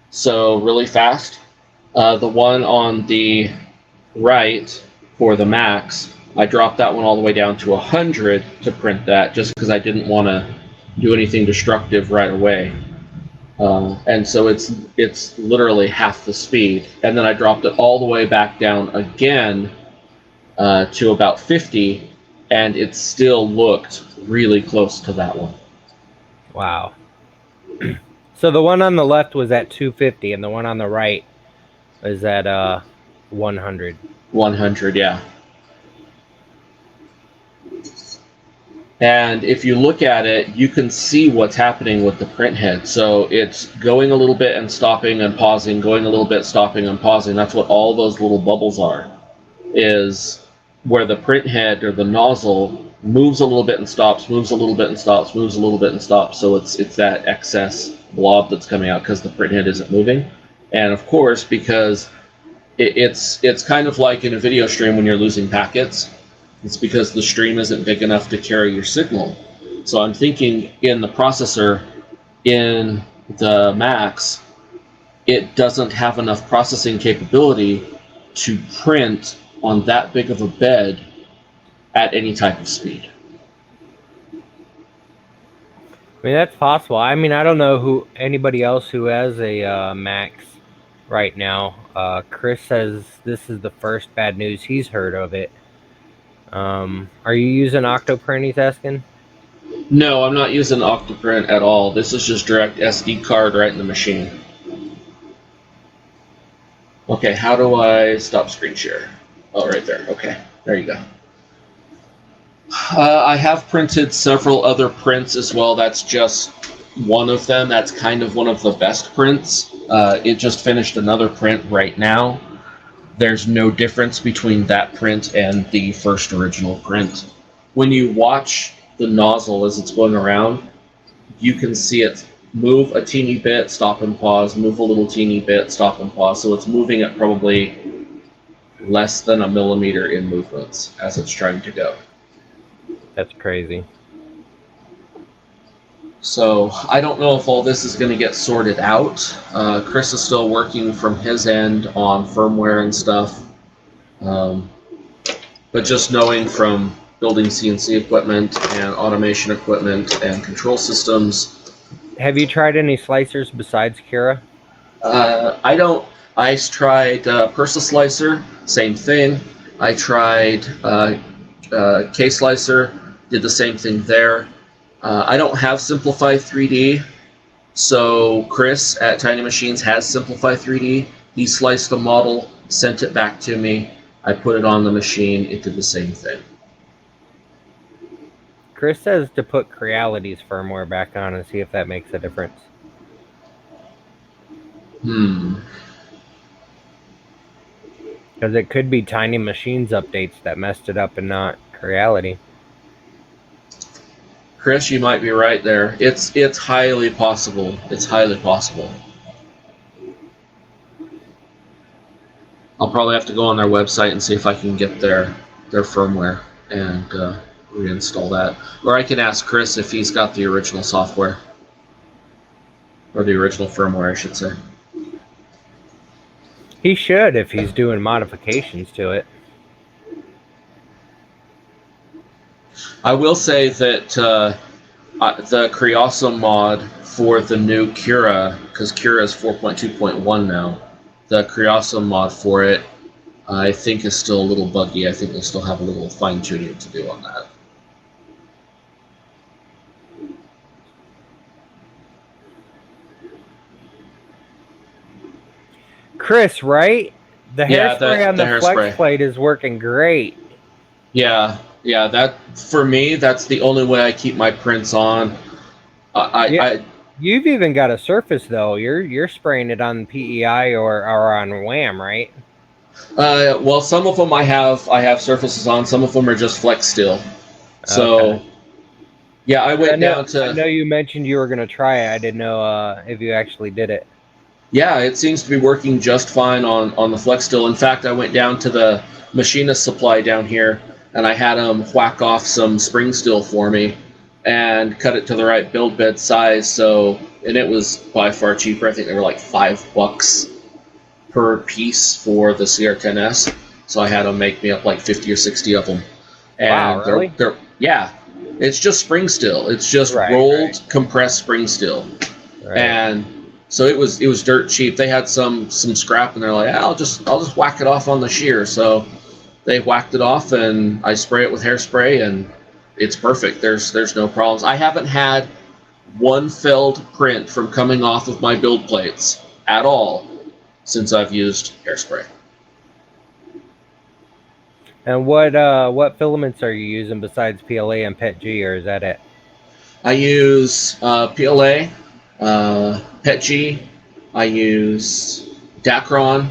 so really fast. The one on the right for the Max, I dropped that one all the way down to 100 to print that, just because I didn't want to do anything destructive right away. And so it's literally half the speed. And then I dropped it all the way back down again to about 50, and it still looked really close to that one. Wow. So the one on the left was at 250, and the one on the right is at 100. 100, yeah. And if you look at it, you can see what's happening with the print head. So it's going a little bit and stopping and pausing, going a little bit, stopping and pausing. That's what all those little bubbles are, is where the print head or the nozzle moves a little bit and stops, moves a little bit and stops, moves a little bit and stops. So it's that excess blob that's coming out because the print head isn't moving. And of course, because it's kind of like in a video stream when you're losing packets. It's because the stream isn't big enough to carry your signal. So I'm thinking in the processor, in the Max, it doesn't have enough processing capability to print on that big of a bed at any type of speed. I mean, that's possible. I mean, I don't know who anybody else who has a Max right now. Chris says this is the first bad news he's heard of it. Are you using Octoprint? He's asking. No, I'm not using Octoprint at all. This is just direct SD card right in the machine. Okay, how do I stop screen share? Oh, right there. Okay, there you go. I have printed several other prints as well. That's just one of them. That's kind of one of the best prints. It just finished another print right now. There's no difference between that print and the first original print. When you watch the nozzle as it's going around, you can see it move a teeny bit, stop and pause, move a little teeny bit, stop and pause. So it's moving at probably less than a millimeter in movements as it's trying to go. That's crazy. So I don't know if all this is going to get sorted out. Chris is still working from his end on firmware and stuff. But just knowing from building CNC equipment and automation equipment and control systems. Have you tried any slicers besides Kira? I don't. I tried Persa Slicer, same thing. I tried K-Slicer, did the same thing there. I don't have Simplify 3D, so Chris at Tiny Machines has Simplify 3D. He sliced the model, sent it back to me. I put it on the machine. It did the same thing. Chris says to put Creality's firmware back on and see if that makes a difference. Because it could be Tiny Machines updates that messed it up and not Creality. Chris, you might be right there. It's highly possible. It's highly possible. I'll probably have to go on their website and see if I can get their firmware and reinstall that. Or I can ask Chris if he's got the original software. Or the original firmware, I should say. He should if he's doing modifications to it. I will say that the Creosum mod for the new Cura, because Cura is 4.2.1 now, the Creosum mod for it, I think is still a little buggy. I think they still have a little fine-tuning to do on that. Chris, right? The Yeah, hairspray on the hairspray. flex plate is working great. Yeah, that for me, that's the only way I keep my prints on. You've even got a surface though. You're spraying it on PEI or on WAM, right? Well, some of them I have surfaces on. Some of them are just flex steel. So, okay. Yeah, I went down to. I know you mentioned you were going to try it. I didn't know if you actually did it. Yeah, it seems to be working just fine on the flex steel. In fact, I went down to the machinist supply down here, and I had them whack off some spring steel for me and cut it to the right build bed size. So, and it was by far cheaper. I think they were like $5 per piece for the CR10S. So I had them make me up like 50 or 60 of them. And wow, really? Yeah, it's just spring steel. It's just rolled, compressed spring steel. Right. And so it was dirt cheap. They had some scrap, and they're like, I'll just whack it off on the shear. So they whacked it off, and I spray it with hairspray, and it's perfect. There's no problems. I haven't had one failed print from coming off of my build plates at all since I've used hairspray. And what filaments are you using besides PLA and PETG, or is that it? I use PLA, PETG. I use Dacron,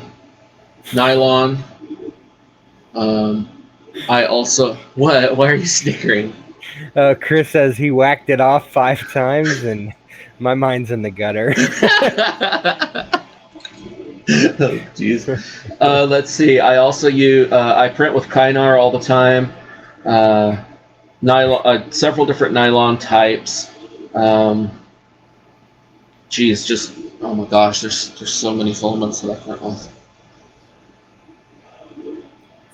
nylon. I also what? Why are you snickering? Chris says he whacked it off 5 times, and my mind's in the gutter. Oh, jeez. Let's see. I also use. I print with Kynar all the time. Nylon, several different nylon types. Just oh my gosh, there's so many filaments that I print with.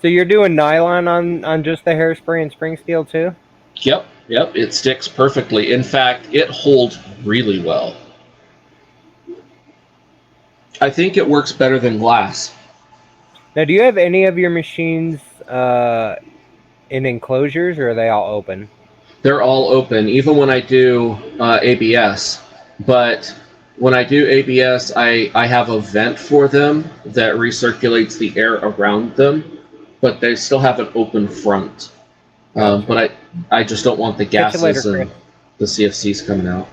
So you're doing nylon on just the hairspray and spring steel too? Yep. Yep, it sticks perfectly. In fact, it holds really well. I think it works better than glass. Now, do you have any of your machines in enclosures, or are they all open? They're all open, even when I do ABS. But when I do ABS, I have a vent for them that recirculates the air around them, but they still have an open front. Gotcha. But I just don't want the Catch you later, gases Chris. and the CFCs coming out.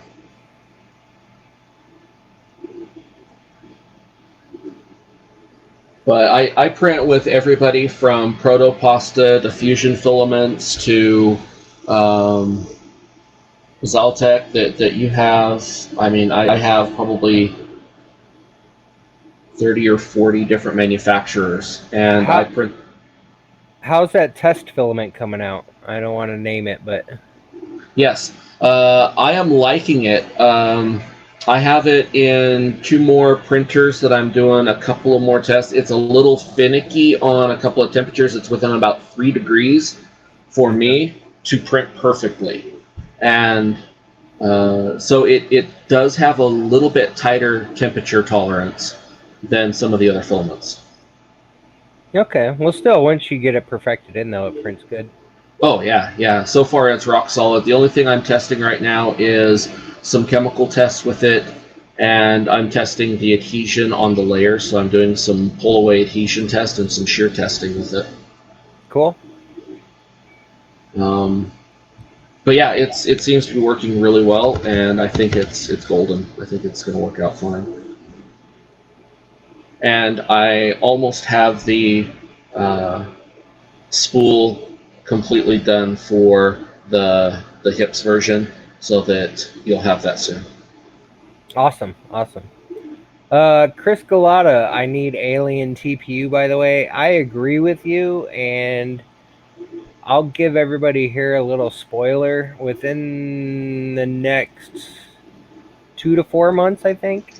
But I print with everybody from protopasta to fusion filaments to Zaltec that you have. I mean, I have probably 30 or 40 different manufacturers, and I How print. how's that test filament coming out? I don't want to name it, but Yes, I am liking it. I have it in 2 more printers that I'm doing a couple of more tests. It's a little finicky on a couple of temperatures. It's within about 3 degrees for okay. me to print perfectly. And so it does have a little bit tighter temperature tolerance than some of the other filaments. Okay. Well, still, once you get it perfected in, though, it prints good. Oh yeah, yeah. So far it's rock solid. The only thing I'm testing right now is some chemical tests with it, and I'm testing the adhesion on the layers. So I'm doing some pull away adhesion test and some shear testing with it. Cool. Um, but yeah, it seems to be working really well, and I think it's golden. I think it's going to work out fine. And I almost have the spool completely done for the hips version, so that you'll have that soon. Awesome. Awesome. Chris Galata, I need alien TPU, by the way. I agree with you, and I'll give everybody here a little spoiler. Within the next 2 to 4 months, I think,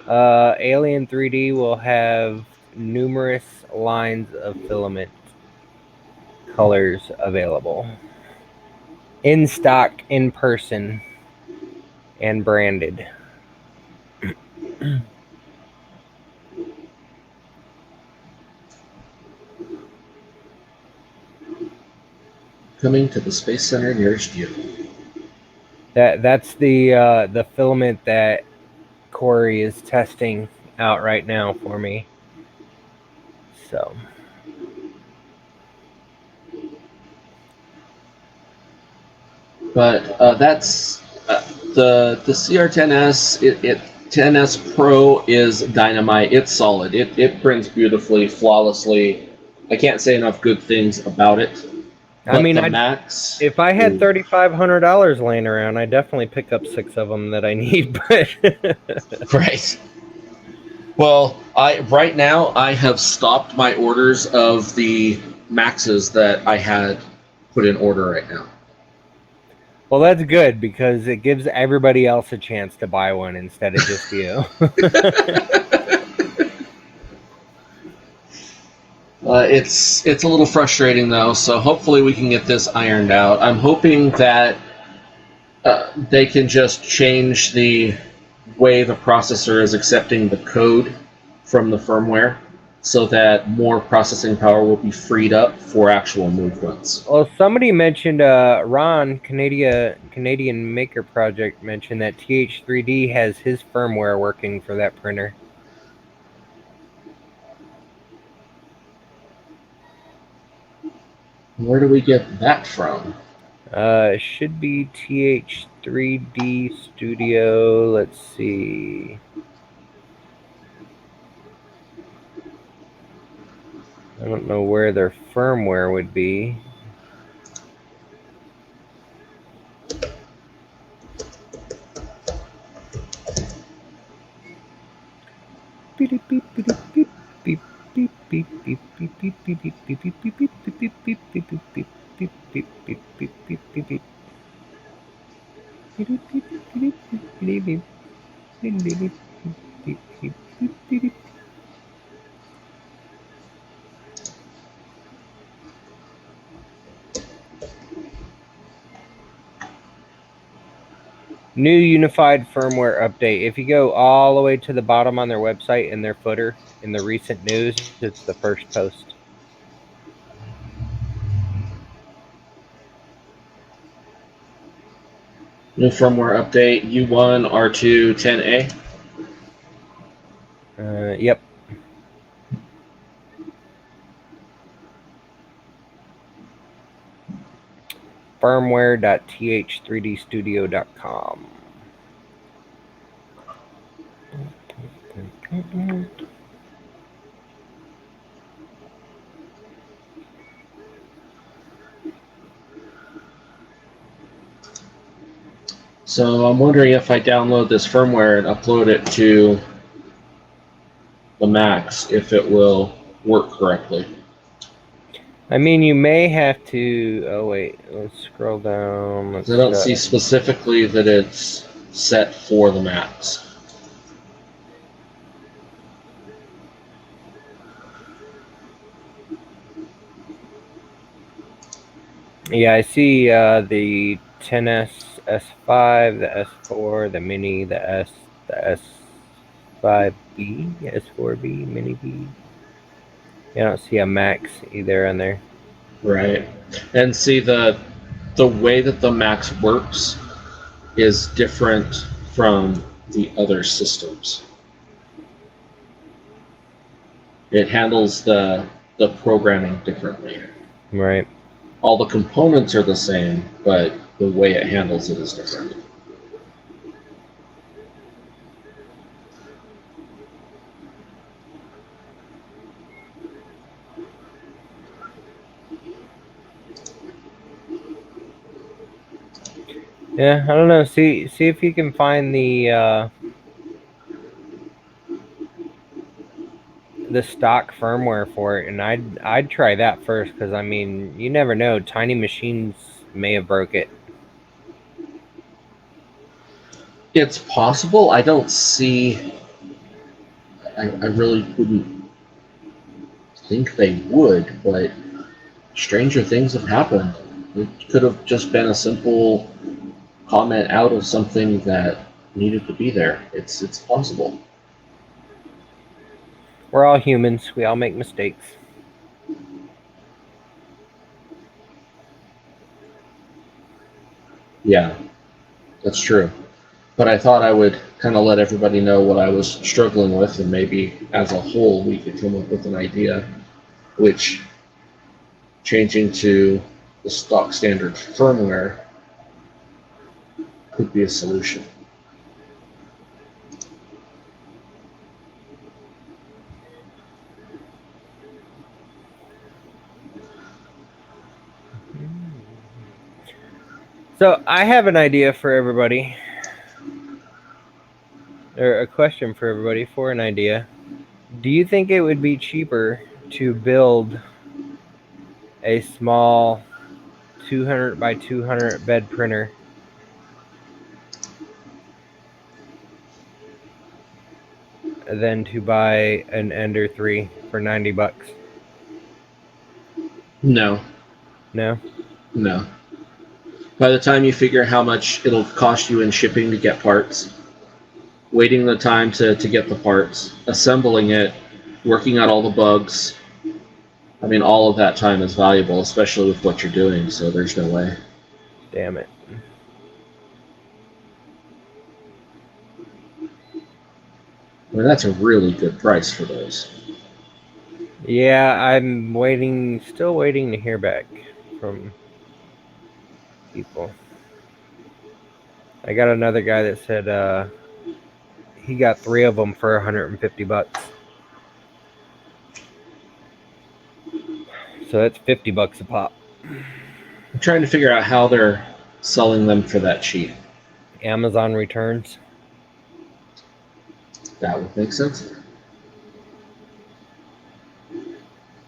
Alien 3D will have numerous lines of filament colors available in stock, in person, and branded. Coming to the Space Center nearest you. That's the filament that Corey is testing out right now for me. So But that's the CR10S. It 10S Pro is dynamite. It's solid. It prints beautifully, flawlessly. I can't say enough good things about it. I But mean, the I Max, if I had ooh, $3,500 laying around, I'd definitely pick up 6 of them that I need. But right. Well, I right now I have stopped my orders of the Maxes that I had put in order right now. well, that's good because it gives everybody else a chance to buy one instead of just you. It's a little frustrating though, so hopefully we can get this ironed out. I'm hoping that they can just change the way the processor is accepting the code from the firmware, so that more processing power will be freed up for actual movements. Well, somebody mentioned Ron, Canadian Maker Project, mentioned that TH3D has his firmware working for that printer. Where do we get that from? It should be TH3D Studio. Let's see. I don't know where their firmware would be. New unified firmware update. If you go all the way to the bottom on their website in their footer, in the recent news, it's the first post. New firmware update U1 R2 10A. Yep. Firmware.th3dstudio.com. So I'm wondering if I download this firmware and upload it to the Macs, if it will work correctly. I mean, you may have to. Oh wait, let's scroll down. I don't see specifically that it's set for the Macs. Yeah, I see the 10S, S5, the S4, the Mini, the S, the S5B, S4B, Mini B. I don't see a Max either on there. Right. And see, the way that the Macs works is different from the other systems. It handles the programming differently. Right. All the components are the same, but the way it handles it is different. Yeah, I don't know. See if you can find the stock firmware for it, and I'd try that first, because I mean, you never know. Tiny Machines may have broke it. It's possible. I don't see. I really wouldn't think they would, but stranger things have happened. It could have just been a simple comment out of something that needed to be there. It's possible. We're all humans. We all make mistakes. Yeah, that's true. But I thought I would kind of let everybody know what I was struggling with, and maybe as a whole we could come up with an idea, which changing to the stock standard firmware could be a solution. So I have an idea for everybody, or a question for everybody for an idea. Do you think it would be cheaper to build a small 200 by 200 bed printer than to buy an Ender 3 for $90? No, No? no. By the time you figure how much it'll cost you in shipping to get parts, waiting the time to get the parts, assembling it, working out all the bugs, I mean, all of that time is valuable, especially with what you're doing, so there's no way. Damn it. I mean, that's a really good price for those. Yeah, I'm still waiting to hear back from people. I got another guy that said he got 3 of them for $150. So that's $50 a pop. I'm trying to figure out how they're selling them for that cheap. Amazon returns. That would make sense.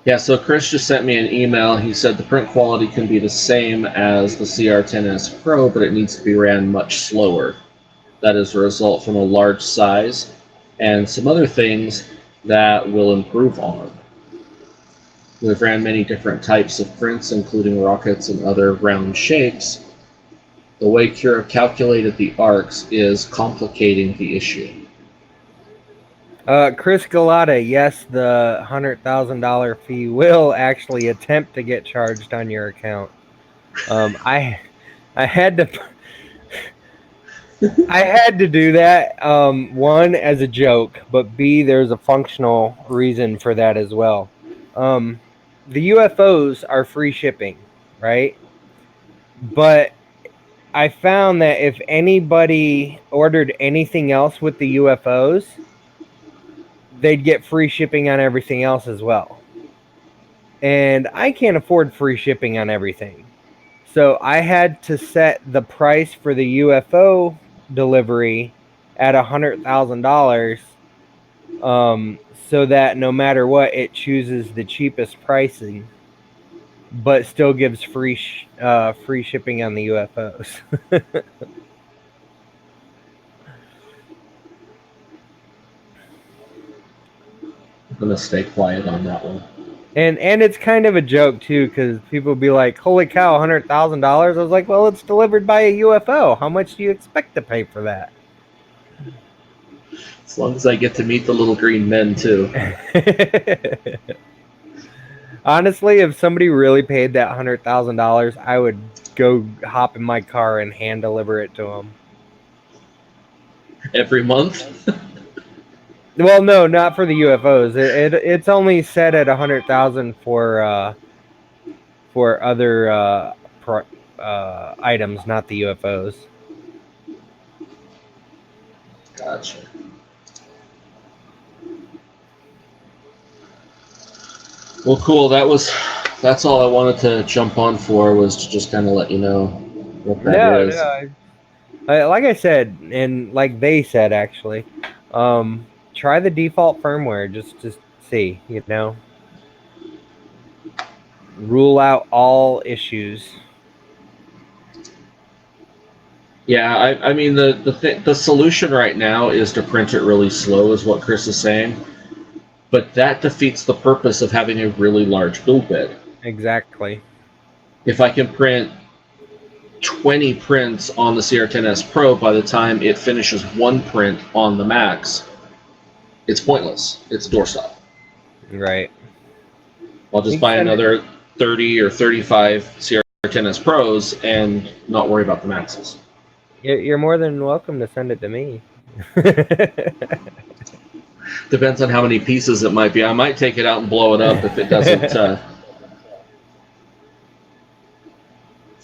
Yeah, so Chris just sent me an email. He said the print quality can be the same as the CR10S Pro, but it needs to be ran much slower. That is a result from a large size and some other things that will improve on them. We've ran many different types of prints, including rockets and other round shapes, The way Kira calculated the arcs is complicating the issue. Chris Galata, yes, the $100,000 fee will actually attempt to get charged on your account. I had to I had to do that. One, as a joke, but B, there's a functional reason for that as well. The UFOs are free shipping, right? But I found that if anybody ordered anything else with the UFOs, they'd get free shipping on everything else as well. And I can't afford free shipping on everything. So I had to set the price for the UFO delivery at $100,000, so that no matter what, it chooses the cheapest pricing, but still gives free shipping on the UFOs. I'm going to stay quiet on that one. And it's kind of a joke too, because people be like, "Holy cow, $100,000!" I was like, "Well, it's delivered by a UFO. How much do you expect to pay for that?" As long as I get to meet the little green men too. Honestly, if somebody really paid that $100,000, I would go hop in my car and hand deliver it to them. Every month? Well, no, not for the UFOs. It's only set at $100,000 for other items, not the UFOs. Gotcha. Well, cool. That's all I wanted to jump on for, was to just kind of let you know what that is. Like I said, and like they said actually, try the default firmware just to see, rule out all issues. Yeah, I mean the solution right now is to print it really slow, is what Chris is saying, but that defeats the purpose of having a really large build bed. Exactly. If I can print 20 prints on the CR10S Pro, by the time it finishes one print on the Max, it's pointless. It's doorstop. Right. I'll just buy another 30 or 35 CR10S Pros and not worry about the Maxes. You're more than welcome to send it to me. Depends on how many pieces it might be. I might take it out and blow it up if it doesn't.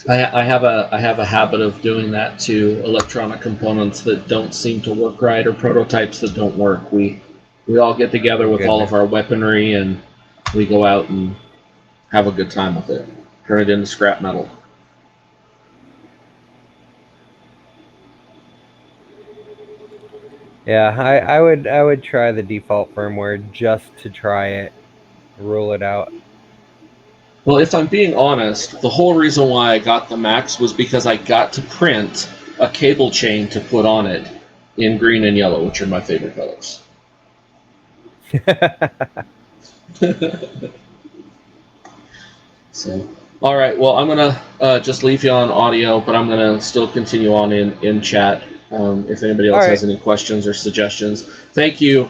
I have a habit of doing that to electronic components that don't seem to work right, or prototypes that don't work. We all get together with all of our weaponry and we go out and have a good time with it. Turn it into scrap metal. Yeah, I would try the default firmware just to try it, rule it out. Well, if I'm being honest, the whole reason why I got the Max was because I got to print a cable chain to put on it in green and yellow, which are my favorite colors. So, all right. Well, I'm gonna just leave you on audio, but I'm gonna still continue on in chat. If anybody else has any questions or suggestions, thank you,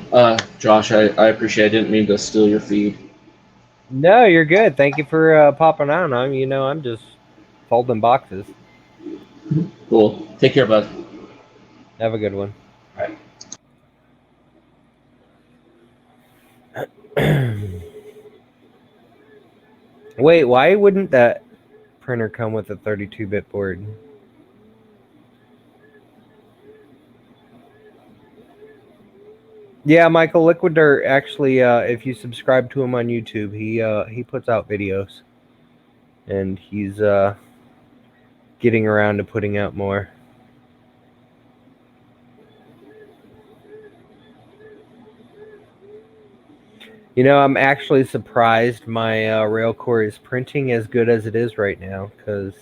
Josh. I appreciate it. I didn't mean to steal your feed. No, you're good. Thank you for popping on. I'm just folding boxes. Cool. Take care, bud. Have a good one. All right. Wait, why wouldn't that printer come with a 32-bit board? Yeah, Michael Liquid Dirt, actually, if you subscribe to him on YouTube, he puts out videos. And he's getting around to putting out more. I'm actually surprised my Railcore is printing as good as it is right now, because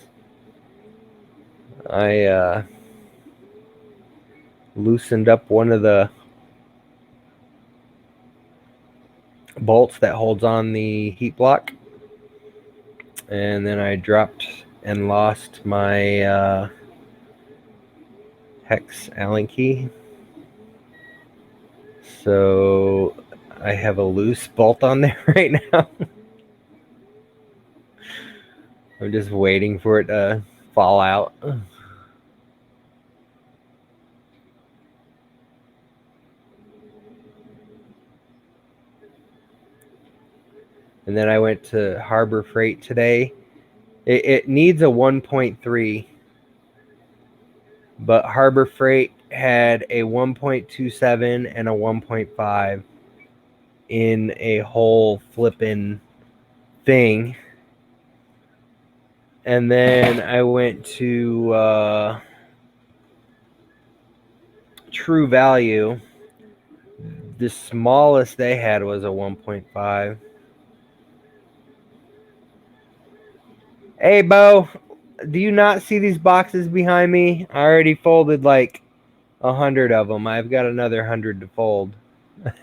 I loosened up one of the bolts that holds on the heat block, and then I dropped and lost my hex Allen key. So I have a loose bolt on there right now. I'm just waiting for it to fall out. And then I went to Harbor Freight today. It needs a 1.3, but Harbor Freight had a 1.27 and a 1.5 in a whole flippin' thing. And then I went to True Value. The smallest they had was a 1.5. Hey, Bo, do you not see these boxes behind me? I already folded like 100 of them. I've got another 100 to fold.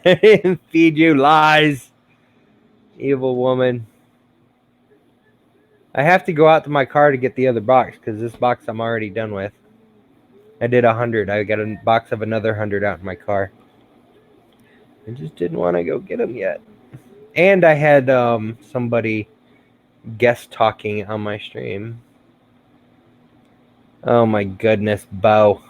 Feed you lies, evil woman. I have to go out to my car to get the other box because this box I'm already done with. I did 100. I got a box of another 100 out in my car. I just didn't want to go get them yet. And I had somebody guest talking on my stream. Oh my goodness, Bo.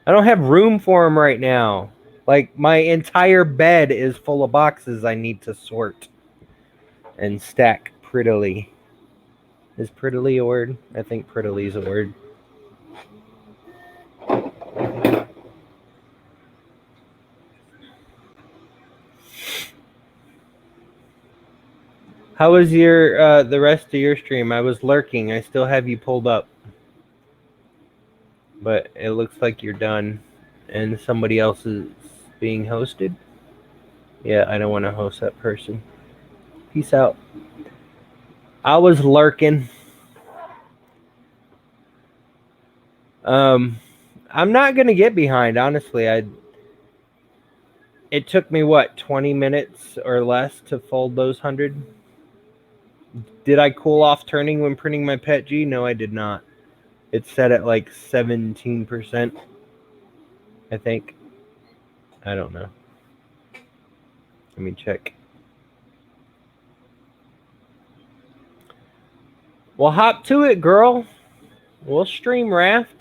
I don't have room for them right now. Like, my entire bed is full of boxes I need to sort and stack prettily. Is prettily a word? I think prettily is a word. How was your the rest of your stream? I was lurking. I still have you pulled up. But it looks like you're done and somebody else is being hosted. Yeah, I don't want to host that person. Peace out. I was lurking. I'm not gonna get behind, honestly. It took me what, 20 minutes or less to fold those 100. Did I cool off turning when printing my pet G? No, I did not. It's set at like 17%, I think. I don't know. Let me check. Well, hop to it, girl. We'll stream Raft.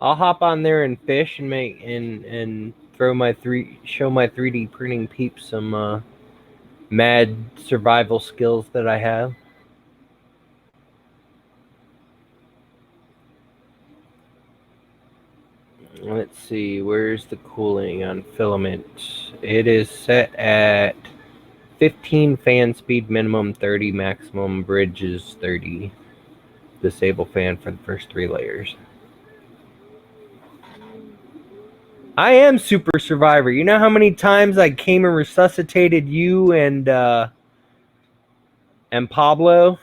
I'll hop on there and fish and make and throw my show my 3D printing peeps some mad survival skills that I have. Let's see, where's the cooling on filament? It is set at 15 fan speed minimum, 30 maximum, bridge is 30. Disable fan for the first 3 layers. I am Super Survivor. You know how many times I came and resuscitated you and Pablo?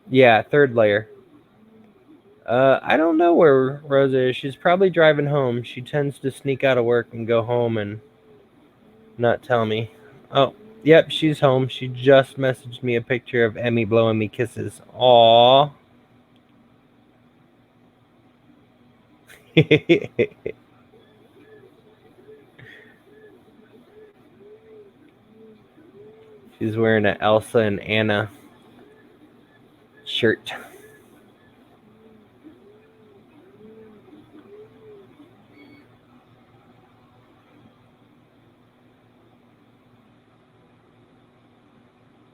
Yeah, 3rd layer. I don't know where Rosa is. She's probably driving home. She tends to sneak out of work and go home and not tell me. Oh, yep, she's home. She just messaged me a picture of Emmy blowing me kisses. Aww. She's wearing an Elsa and Anna shirt.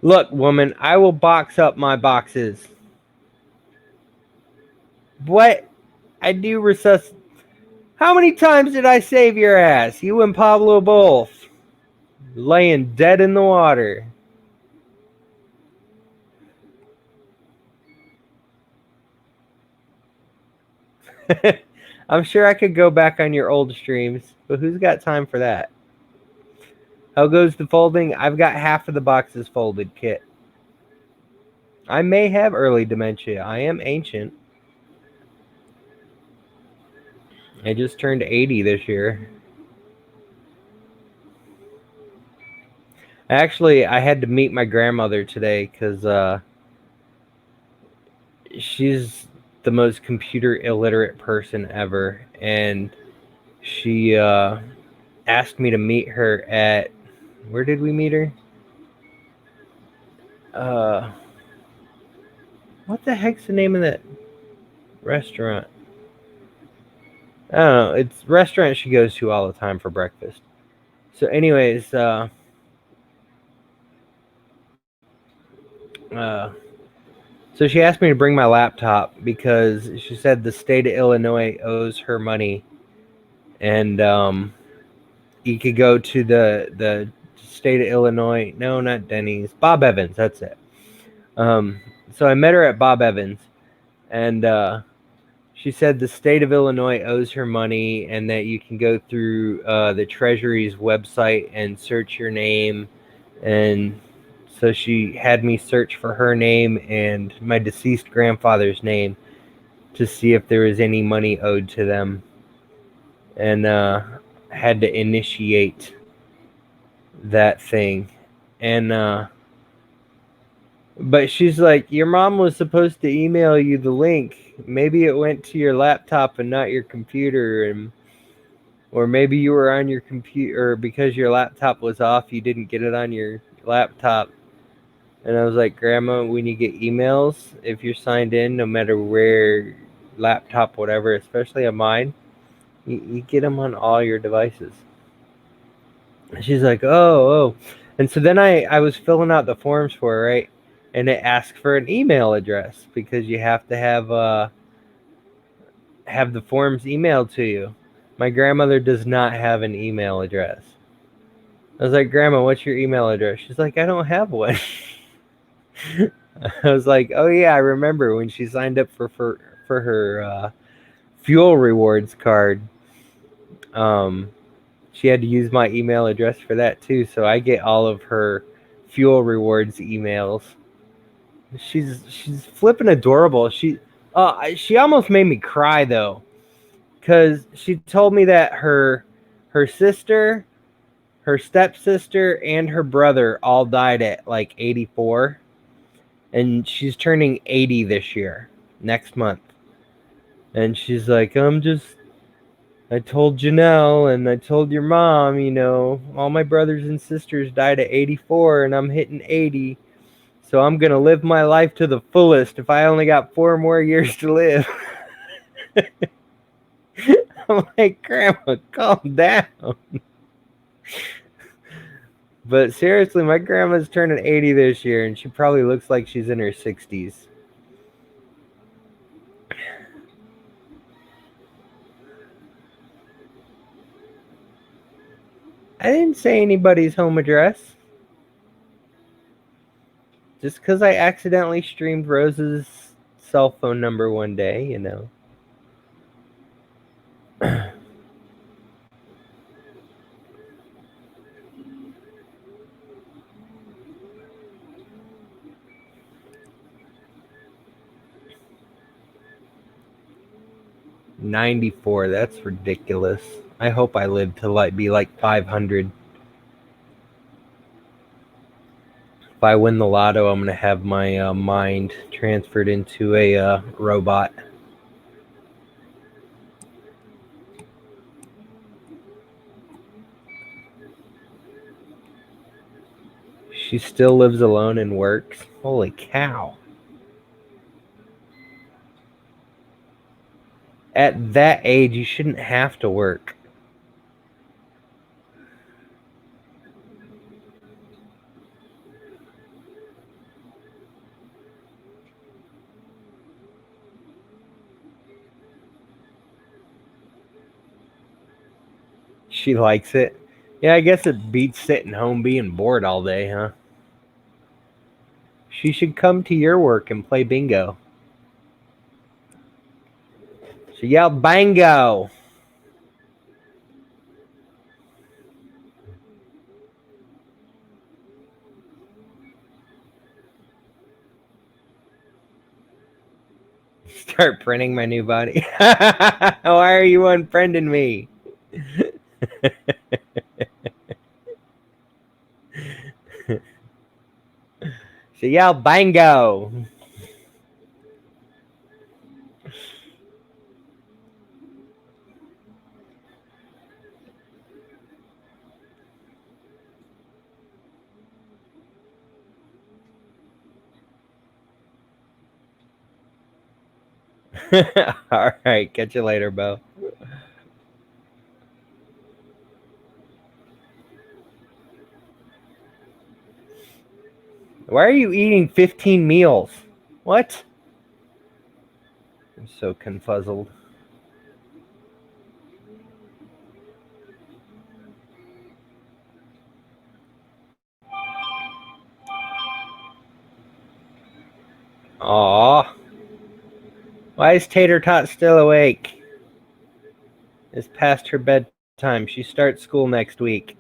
Look, woman, I will box up my boxes. What? I do resuscitate. How many times did I save your ass? You and Pablo both. Laying dead in the water. I'm sure I could go back on your old streams, but who's got time for that? How goes the folding? I've got half of the boxes folded, Kit. I may have early dementia. I am ancient. I just turned 80 this year. Actually, I had to meet my grandmother today because she's the most computer illiterate person ever, and she asked me to meet her at, where did we meet her? What the heck's the name of that restaurant? I don't know. It's a restaurant she goes to all the time for breakfast. So, anyways, so she asked me to bring my laptop because she said the state of Illinois owes her money, and you could go to the state of Illinois. No, not Denny's. Bob Evans. That's it. So I met her at Bob Evans, and she said the state of Illinois owes her money, and that you can go through the Treasury's website and search your name. And so she had me search for her name and my deceased grandfather's name to see if there was any money owed to them, and had to initiate that thing. And but she's like, your mom was supposed to email you the link. Maybe it went to your laptop and not your computer, and or maybe you were on your computer because your laptop was off, you didn't get it on your laptop. And I was like, Grandma, when you get emails, if you're signed in, no matter where, laptop, whatever, especially on mine, you get them on all your devices. And she's like, oh. And so then I was filling out the forms for her, right? And it asks for an email address because you have to have the forms emailed to you. My grandmother does not have an email address. I was like, Grandma, what's your email address? She's like, I don't have one. I was like, oh yeah, I remember when she signed up for her fuel rewards card. She had to use my email address for that too, so I get all of her fuel rewards emails. She's flipping adorable. She almost made me cry though, because she told me that her sister, her stepsister, and her brother all died at like 84, and she's turning 80 this year, next month. And she's like, I told Janelle and I told your mom, all my brothers and sisters died at 84 and I'm hitting 80. So I'm going to live my life to the fullest if I only got 4 more years to live. I'm like, Grandma, calm down. But seriously, my grandma's turning 80 this year and she probably looks like she's in her 60s. I didn't say anybody's home address. Just because I accidentally streamed Rose's cell phone number one day, 94, that's ridiculous. I hope I live to be like 500. If I win the lotto, I'm going to have my mind transferred into a robot. She still lives alone and works. Holy cow. At that age, you shouldn't have to work. She likes it. Yeah, I guess it beats sitting home being bored all day, huh? She should come to your work and play bingo. She yelled, bango! Start printing my new body. Why are you unfriending me? She yelled, "Bango!" All right, catch you later, Bo. Why are you eating 15 meals? What? I'm so confuzzled. Aw. Why is Tater Tot still awake? It's past her bedtime. She starts school next week.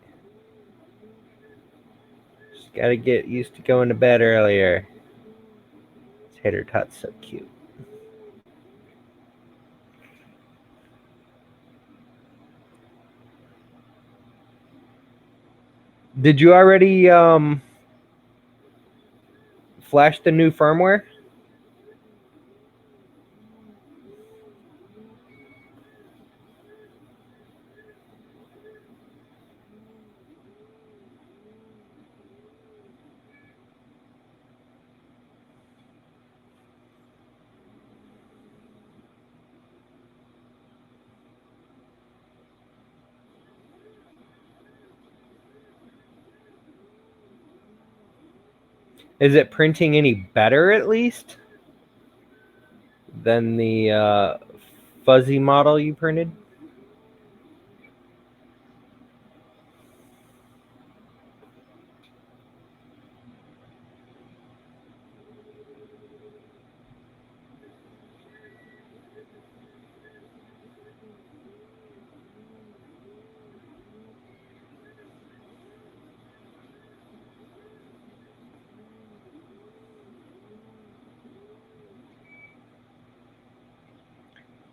She's got to get used to going to bed earlier. Tater Tot's so cute. Did you already flash the new firmware? Is it printing any better, at least, than the fuzzy model you printed?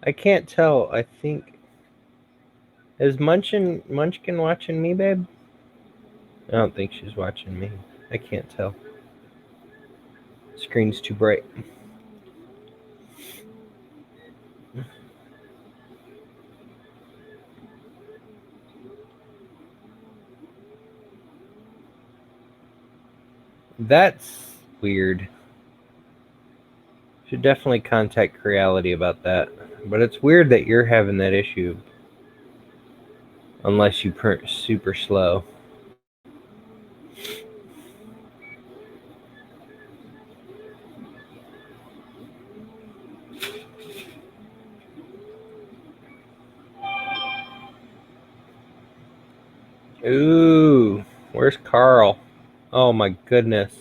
I can't tell. I think is Munchkin watching me, babe? I don't think she's watching me. I can't tell. Screen's too bright. That's weird. Should definitely contact Creality about that. But it's weird that you're having that issue. Unless you print super slow. Ooh, where's Carl? Oh my goodness.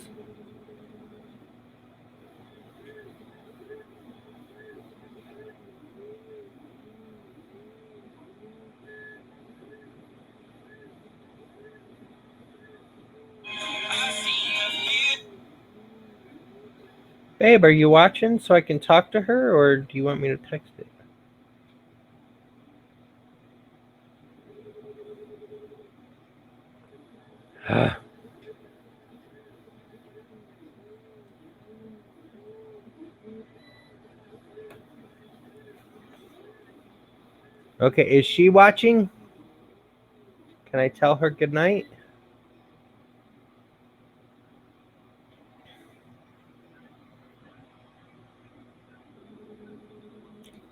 Babe, are you watching so I can talk to her, or do you want me to text it? Okay, is she watching? Can I tell her good night?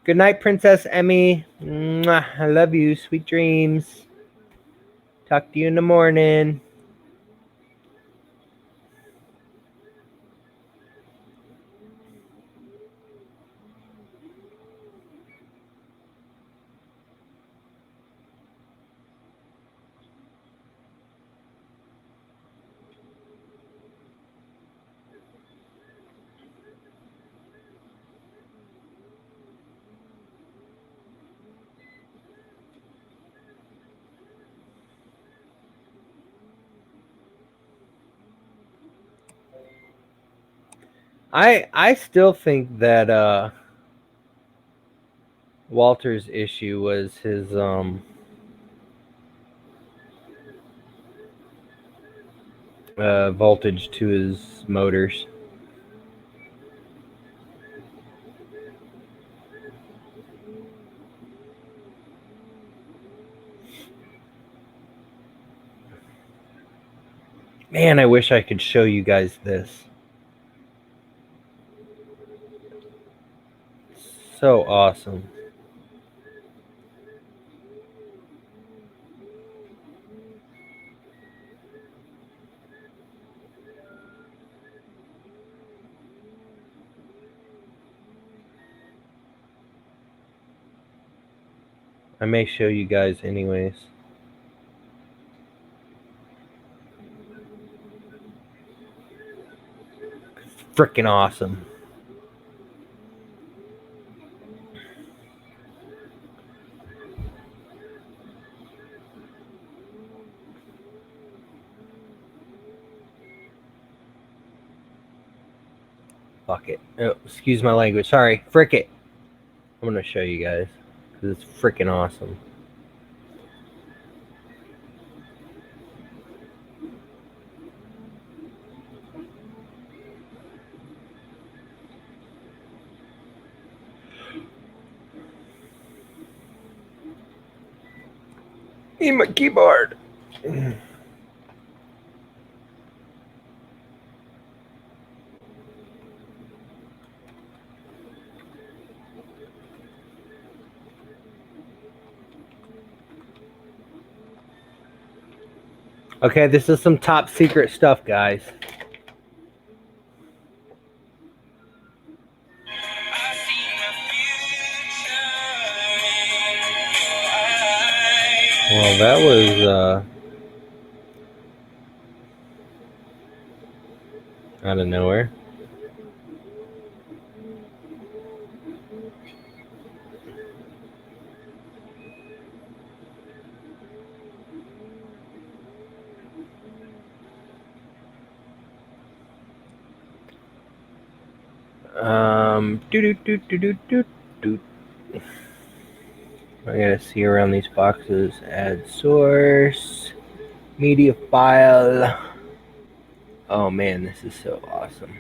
Good night, Princess Emmy. Mwah, I love you. Sweet dreams. Talk to you in the morning. I still think that Walter's issue was his voltage to his motors. Man, I wish I could show you guys this. So awesome. I may show you guys anyways. Freaking awesome. Fuck it. Oh, excuse my language. Sorry. Frick it. I'm going to show you guys. Because it's freaking awesome. Need my keyboard. Okay, this is some top secret stuff, guys. Well, that was out of nowhere. I gotta see around these boxes. Add source, media file. Oh man, this is so awesome.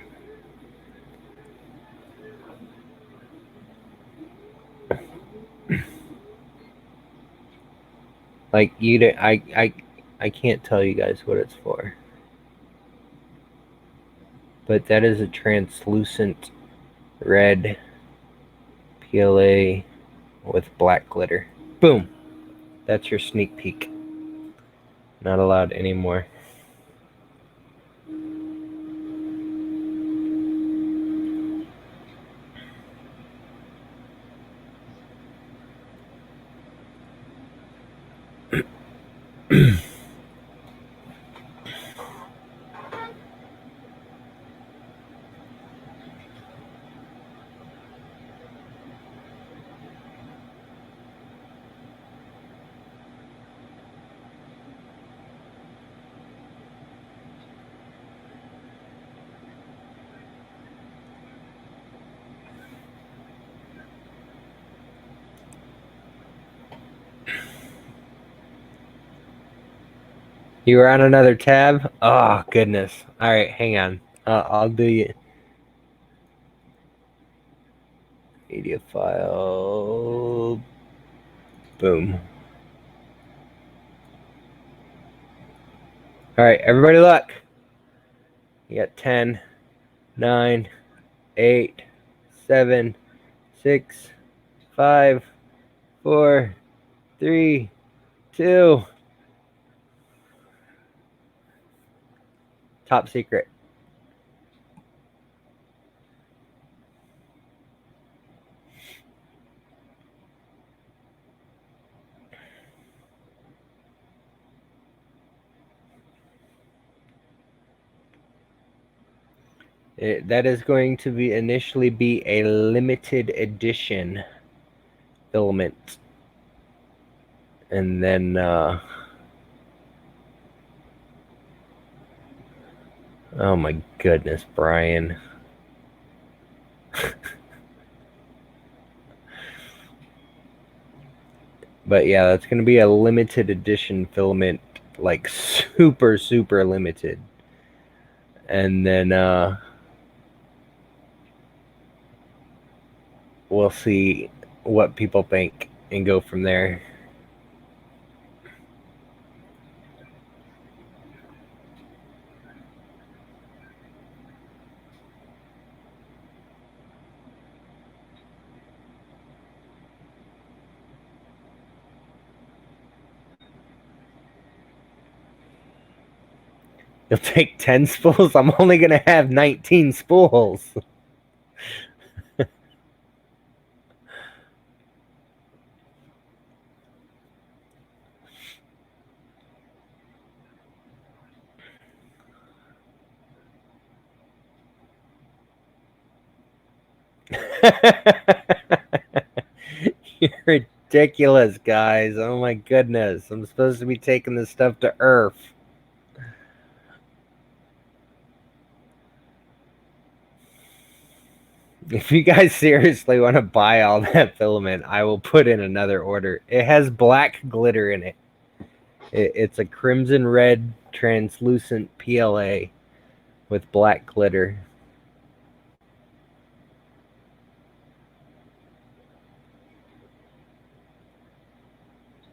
Like I can't tell you guys what it's for. But that is a translucent red PLA with black glitter. Boom. That's your sneak peek. Not allowed anymore. You were on another tab? Oh, goodness. All right, hang on. I'll do you. Media file. Boom. All right, everybody look. You got 10, 9, 8, 7, 6, 5, 4, 3, 2. Top secret. That is going to be initially be a limited edition filament. And then oh my goodness, Brian. But yeah, that's going to be a limited edition filament, like super limited. and then we'll see what people think and go from there. You'll take 10 spools? I'm only going to have 19 spools. You're ridiculous, guys. Oh my goodness. I'm supposed to be taking this stuff to Earth. If you guys seriously want to buy all that filament, I will put in another order. It has black glitter in it. It's a crimson red translucent PLA with black glitter.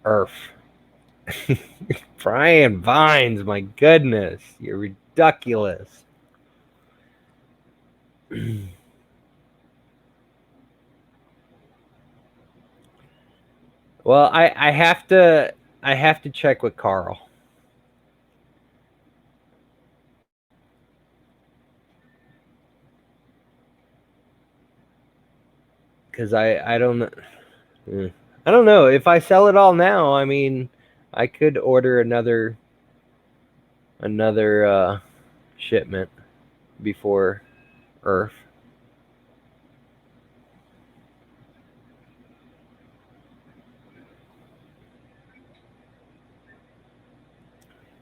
Earth. Brian Vines, my goodness. You're ridiculous. Well, I have to check with Carl. Cuz I don't I don't know if I sell it all now. I mean, I could order another shipment before Earth.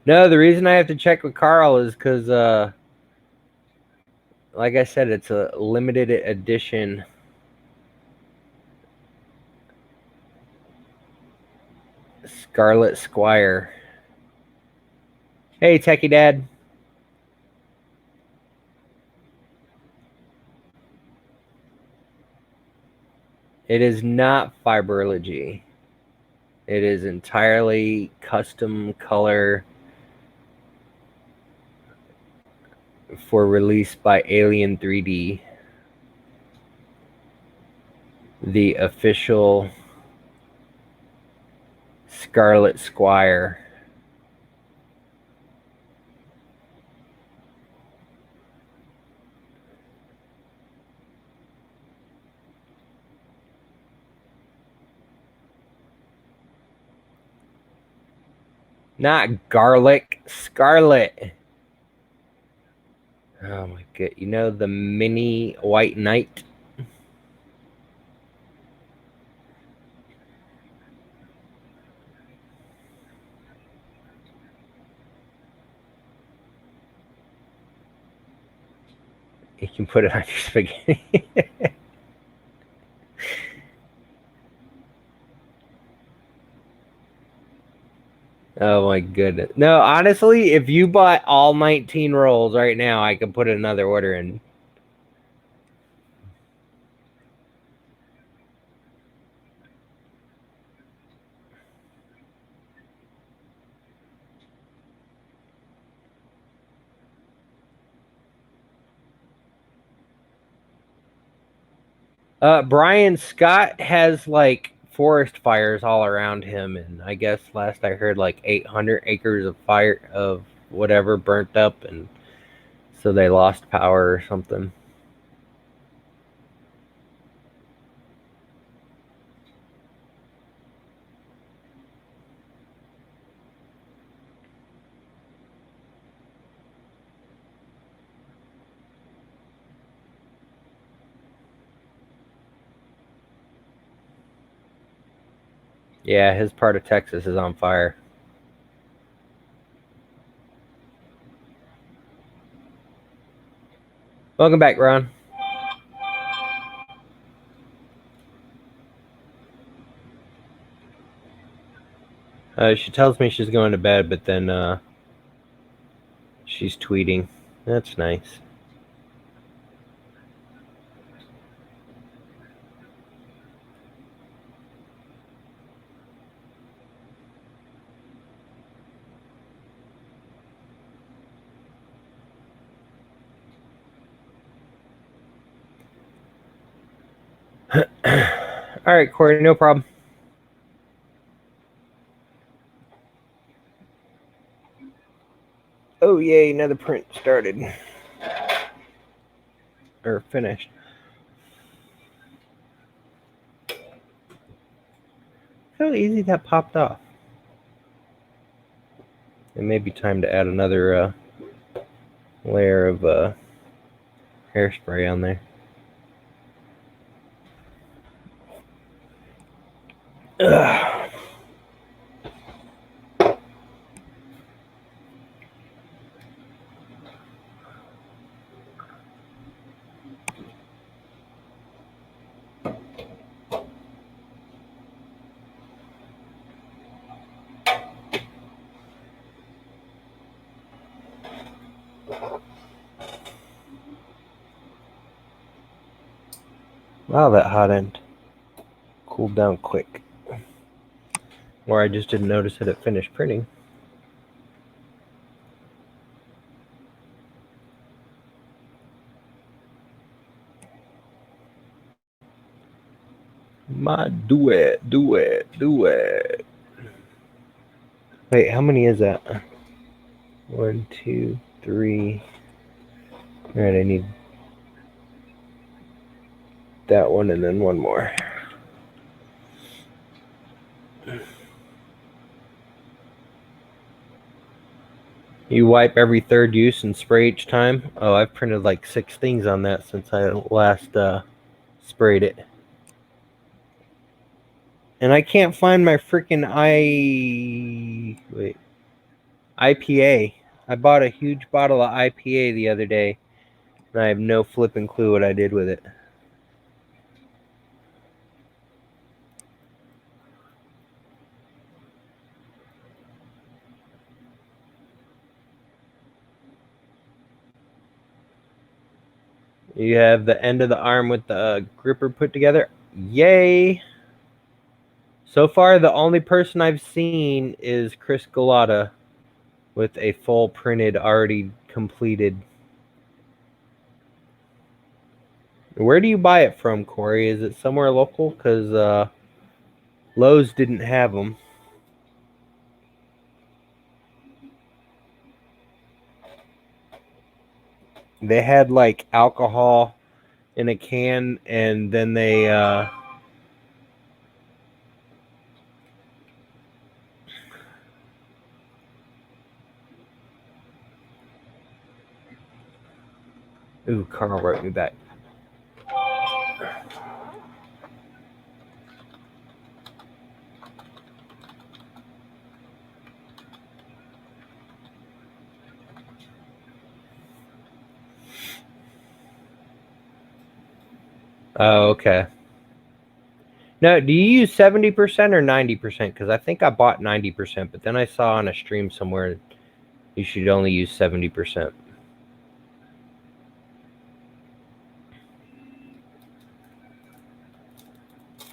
No, the reason I have to check with Carl is because, like I said, it's a limited edition. Scarlet Squire. Hey, Techie Dad. It is not fiberology. It is entirely custom color for release by Alien 3D, the official Scarlet Squire. Not garlic, scarlet. Oh my god. You know the mini White Knight? You can put it on your spaghetti. Oh my goodness. No, honestly, if you bought all 19 rolls right now, I could put another order in. Brian Scott has like forest fires all around him, and I guess last I heard like 800 acres of fire of whatever burnt up, and so they lost power or something. Yeah, his part of Texas is on fire. Welcome back, Ron. She tells me she's going to bed, but then she's tweeting. That's nice. All right, Corey, no problem. Oh, yay, another print started. Or finished. How easy that popped off. It may be time to add another layer of hairspray on there. Ugh. Wow, that hot end cooled down quick. Or I just didn't notice that it finished printing. Do it, do it, do it. Wait, how many is that? 1, 2, 3. All right, I need that one and then one more. You wipe every third use and spray each time? Oh, I've printed like 6 things on that since I last sprayed it. And I can't find my freaking IPA. I bought a huge bottle of IPA the other day, and I have no flipping clue what I did with it. You have the end of the arm with the gripper put together. Yay! So far, the only person I've seen is Chris Galata with a full printed, already completed. Where do you buy it from, Corey? Is it somewhere local? Because Lowe's didn't have them. They had like alcohol in a can, and then they ooh, Carl wrote me back. Oh, okay. No, do you use 70% or 90%? Because I think I bought 90%, but then I saw on a stream somewhere you should only use 70%.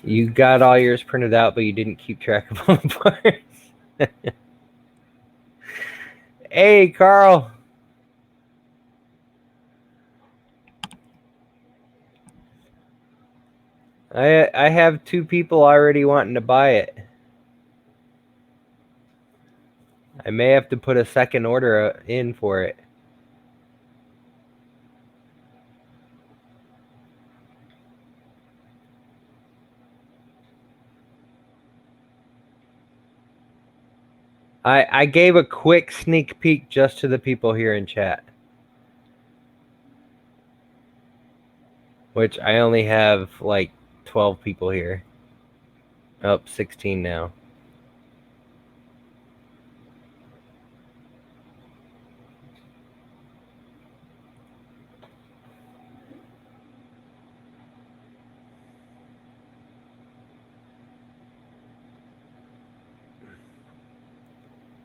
You got all yours printed out, but you didn't keep track of all the parts. Hey, Carl. I have 2 people already wanting to buy it. I may have to put a second order in for it. I gave a quick sneak peek just to the people here in chat, which I only have like 12 people here. Oh, 16 now.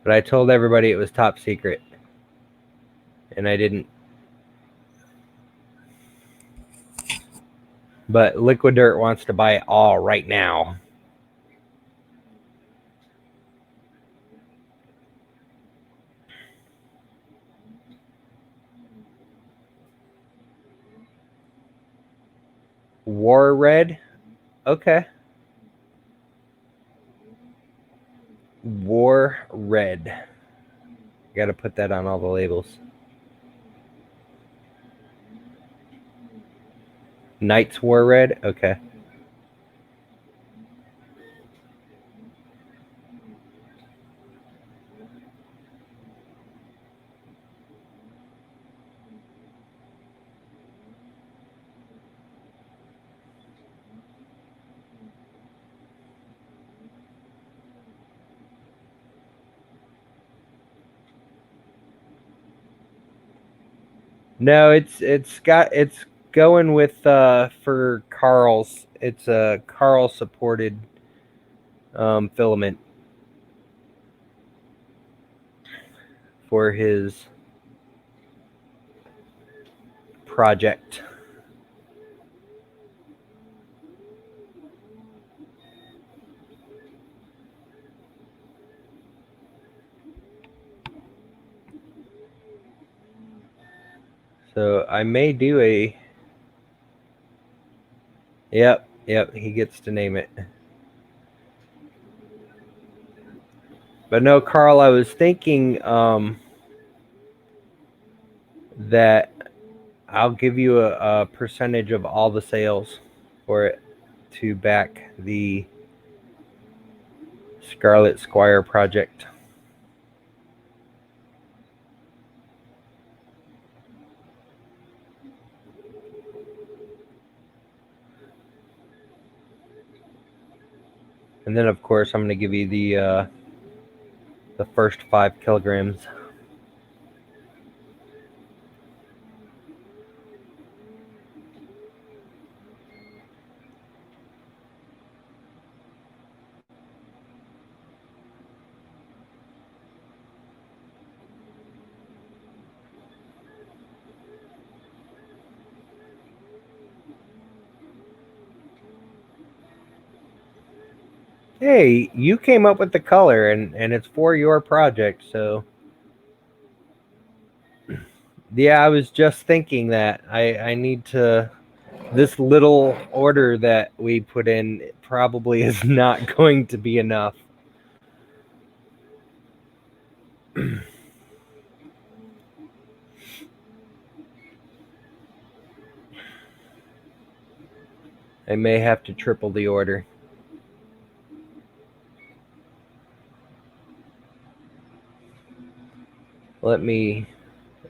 But I told everybody it was top secret. And I didn't But Liquid Dirt wants to buy it all right now. War Red? Okay. War Red. Got to put that on all the labels. Knights War Red? Okay. No, it's going with for Carl's. It's a Carl supported filament for his project. So I may do a. Yep, he gets to name it. But no, Carl, I was thinking that I'll give you a percentage of all the sales for it to back the Scarlet Squire project. And then, of course, I'm going to give you the first 5 kilograms. Hey, you came up with the color, and it's for your project, so yeah, I was just thinking that I need to. This little order that we put in probably is not going to be enough. I may have to triple the order. Let me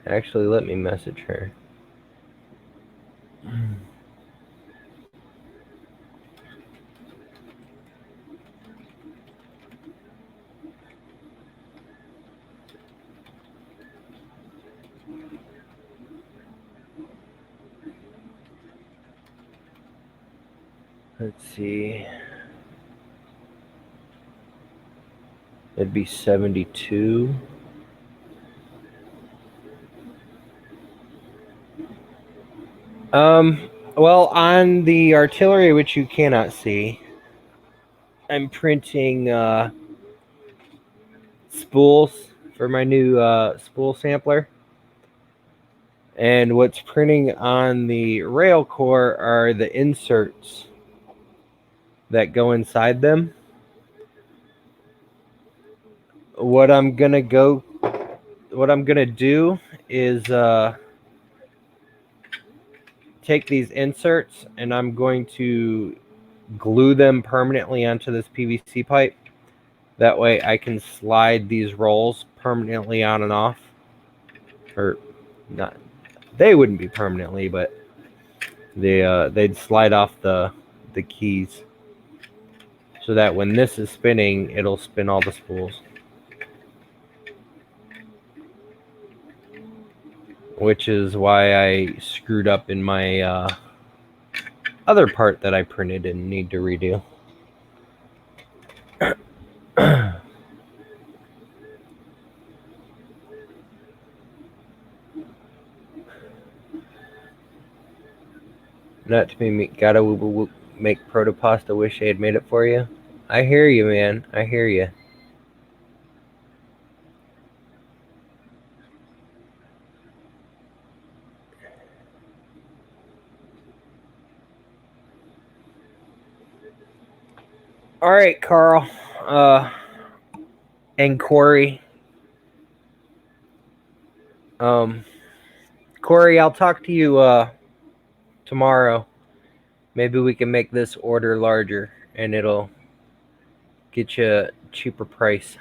message her. Let's see. It'd be 72. Well, on the artillery, which you cannot see, I'm printing spools for my new spool sampler. And what's printing on the rail core are the inserts that go inside them. What I'm gonna do is take these inserts and I'm going to glue them permanently onto this PVC pipe. That way I can slide these rolls permanently on and off. Or not, they wouldn't be permanently, but they'd slide off the keys. So that when this is spinning, it'll spin all the spools. Which is why I screwed up in my other part that I printed and need to redo. Not to be gotta make protopasta. Wish I had made it for you. I hear you, man. I hear you. All right, Carl. And Corey. Corey, I'll talk to you tomorrow. Maybe we can make this order larger, and it'll get you a cheaper price.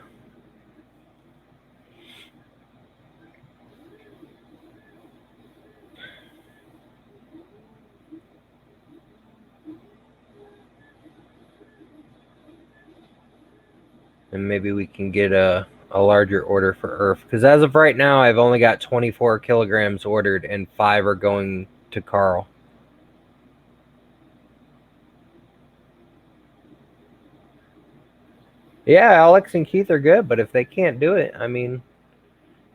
And maybe we can get a larger order for Earth. Because as of right now, I've only got 24 kilograms ordered, and 5 are going to Carl. Yeah, Alex and Keith are good, but if they can't do it, I mean,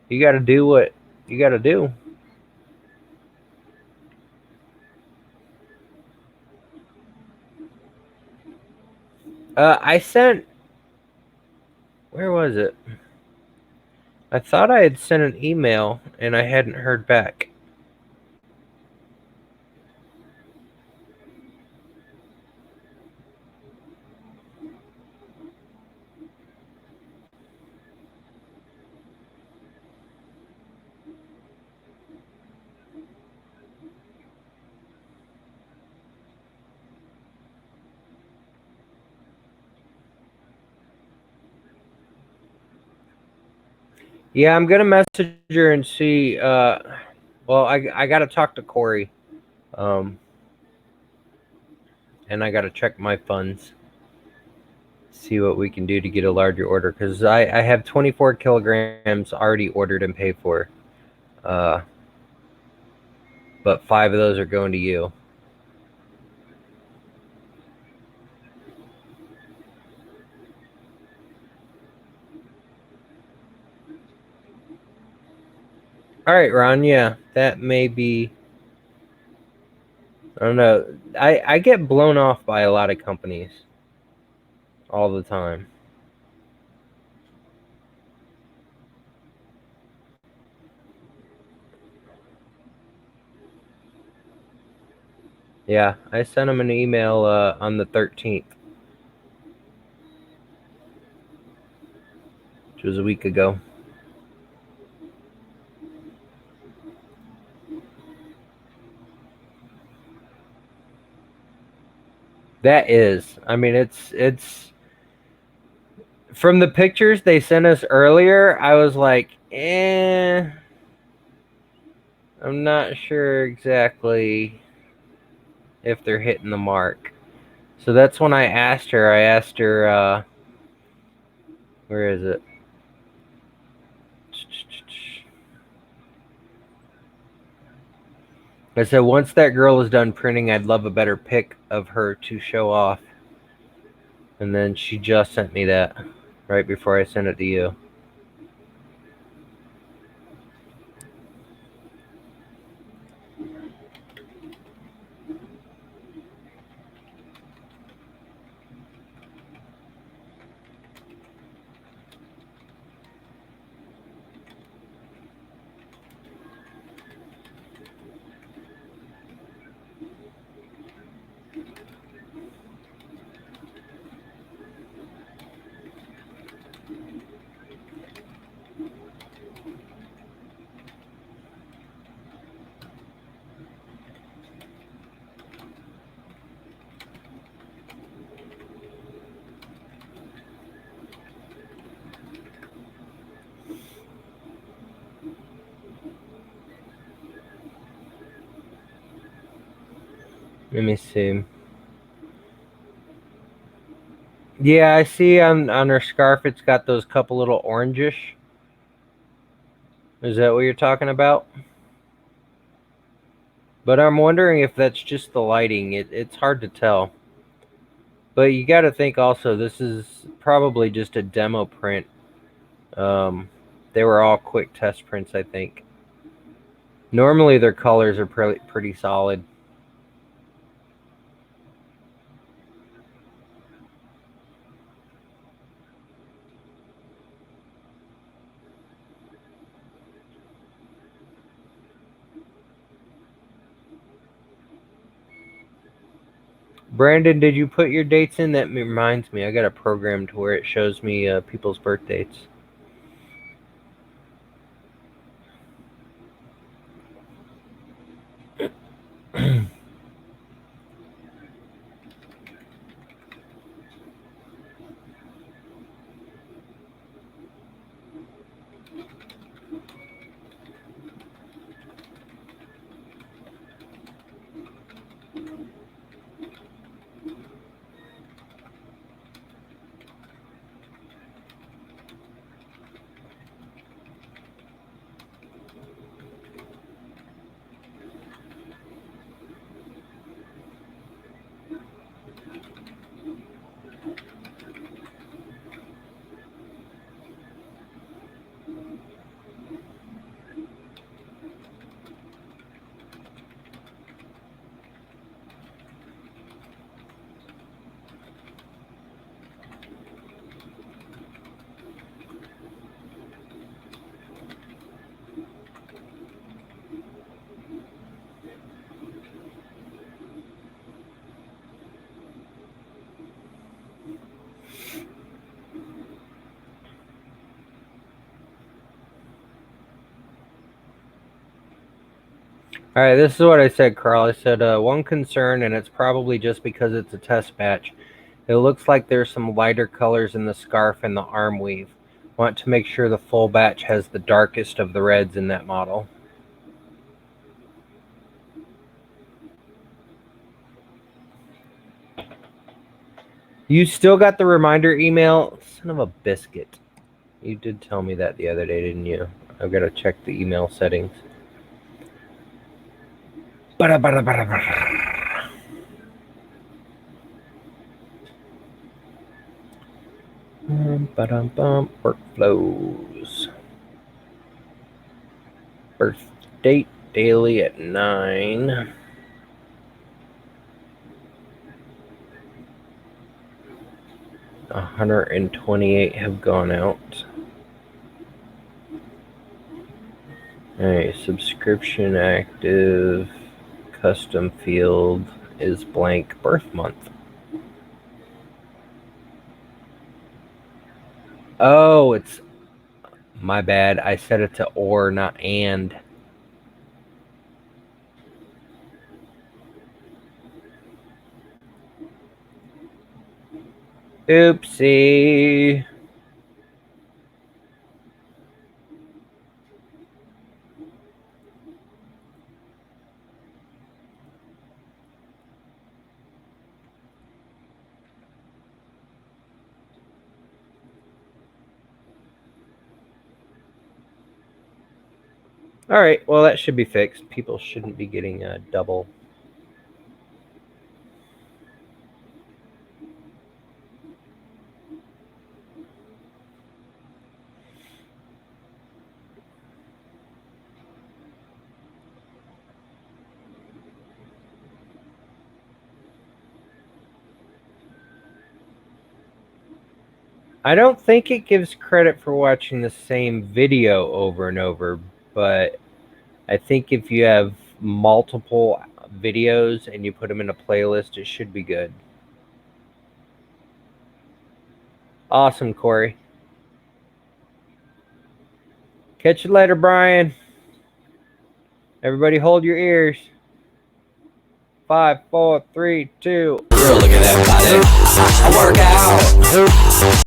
you got to do what you got to do. I sent. Where was it? I thought I had sent an email and I hadn't heard back. Yeah, I'm gonna message her and see. Well, I gotta talk to Corey, and I gotta check my funds, see what we can do to get a larger order. Because I have 24 kilograms already ordered and paid for, but 5 of those are going to you. All right, Ron. Yeah, that may be. I don't know. I get blown off by a lot of companies all the time. Yeah, I sent him an email on the 13th, which was a week ago. That is. I mean, it's from the pictures they sent us earlier, I was like, I'm not sure exactly if they're hitting the mark. So that's when I asked her, where is it? I said, once that girl is done printing, I'd love a better pic of her to show off. And then she just sent me that right before I sent it to you. Let me see. Yeah, I see on her scarf it's got those couple little orangish. Is that what you're talking about? But I'm wondering if that's just the lighting. It's hard to tell. But you got to think also, this is probably just a demo print. They were all quick test prints, I think. Normally their colors are pretty solid. Brandon, did you put your dates in? That reminds me, I got a program to where it shows me people's birth dates. All right, this is what I said, Carl. I said one concern, and it's probably just because it's a test batch. It looks like there's some lighter colors in the scarf and the arm weave. Want to make sure the full batch has the darkest of the reds in that model. You still got the reminder email? Son of a biscuit. You did tell me that the other day, didn't you? I've got to check the email settings. Workflows. Birth date daily at 9. $128 have gone out. Alright, subscription active, custom field is blank, birth month. Oh, it's my bad. I set it to or, not and. Oopsie. All right, well, that should be fixed. People shouldn't be getting a double. I don't think it gives credit for watching the same video over and over, but I think if you have multiple videos and you put them in a playlist, it should be good. Awesome, Corey. Catch you later, Brian. Everybody hold your ears. 5, 4, 3, 2. Girl, look at that body. I work out.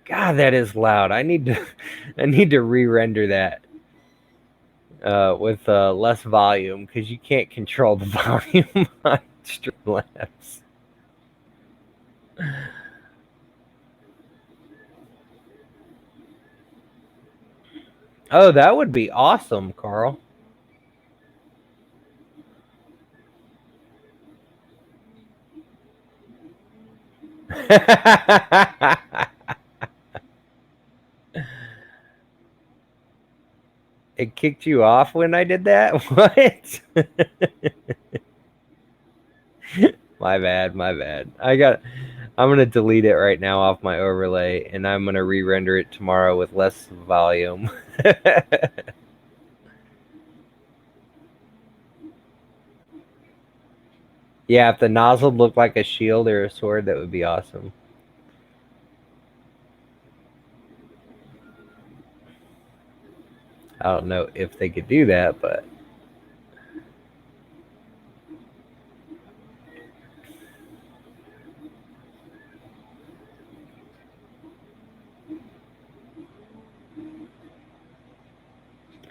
God, that is loud. I need to re-render that with less volume, because you can't control the volume on Streamlabs. Oh, that would be awesome, Carl. It kicked you off when I did that? What? My bad. I'm going to delete it right now off my overlay, and I'm going to re-render it tomorrow with less volume. Yeah, if the nozzle looked like a shield or a sword, that would be awesome. I don't know if they could do that, but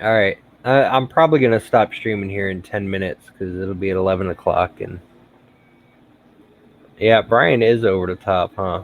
all right. I'm probably gonna stop streaming here in 10 minutes because it'll be at 11 o'clock, and yeah, Brian is over the top, huh?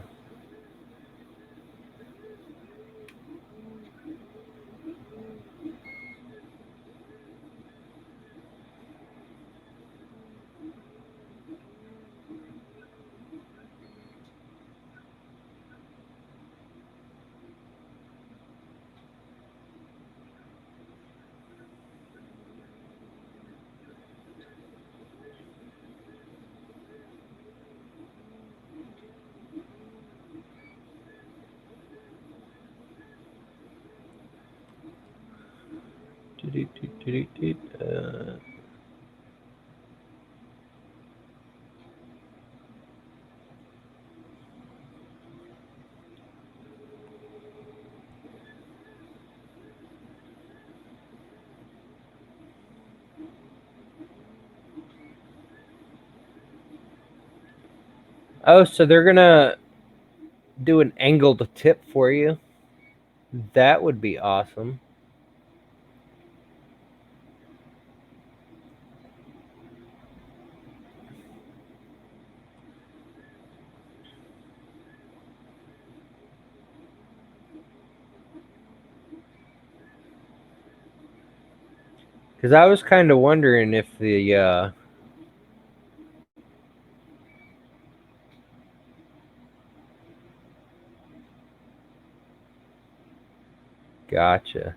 Oh, so they're gonna do an angled tip for you. That would be awesome. Because I was kind of wondering if the gotcha.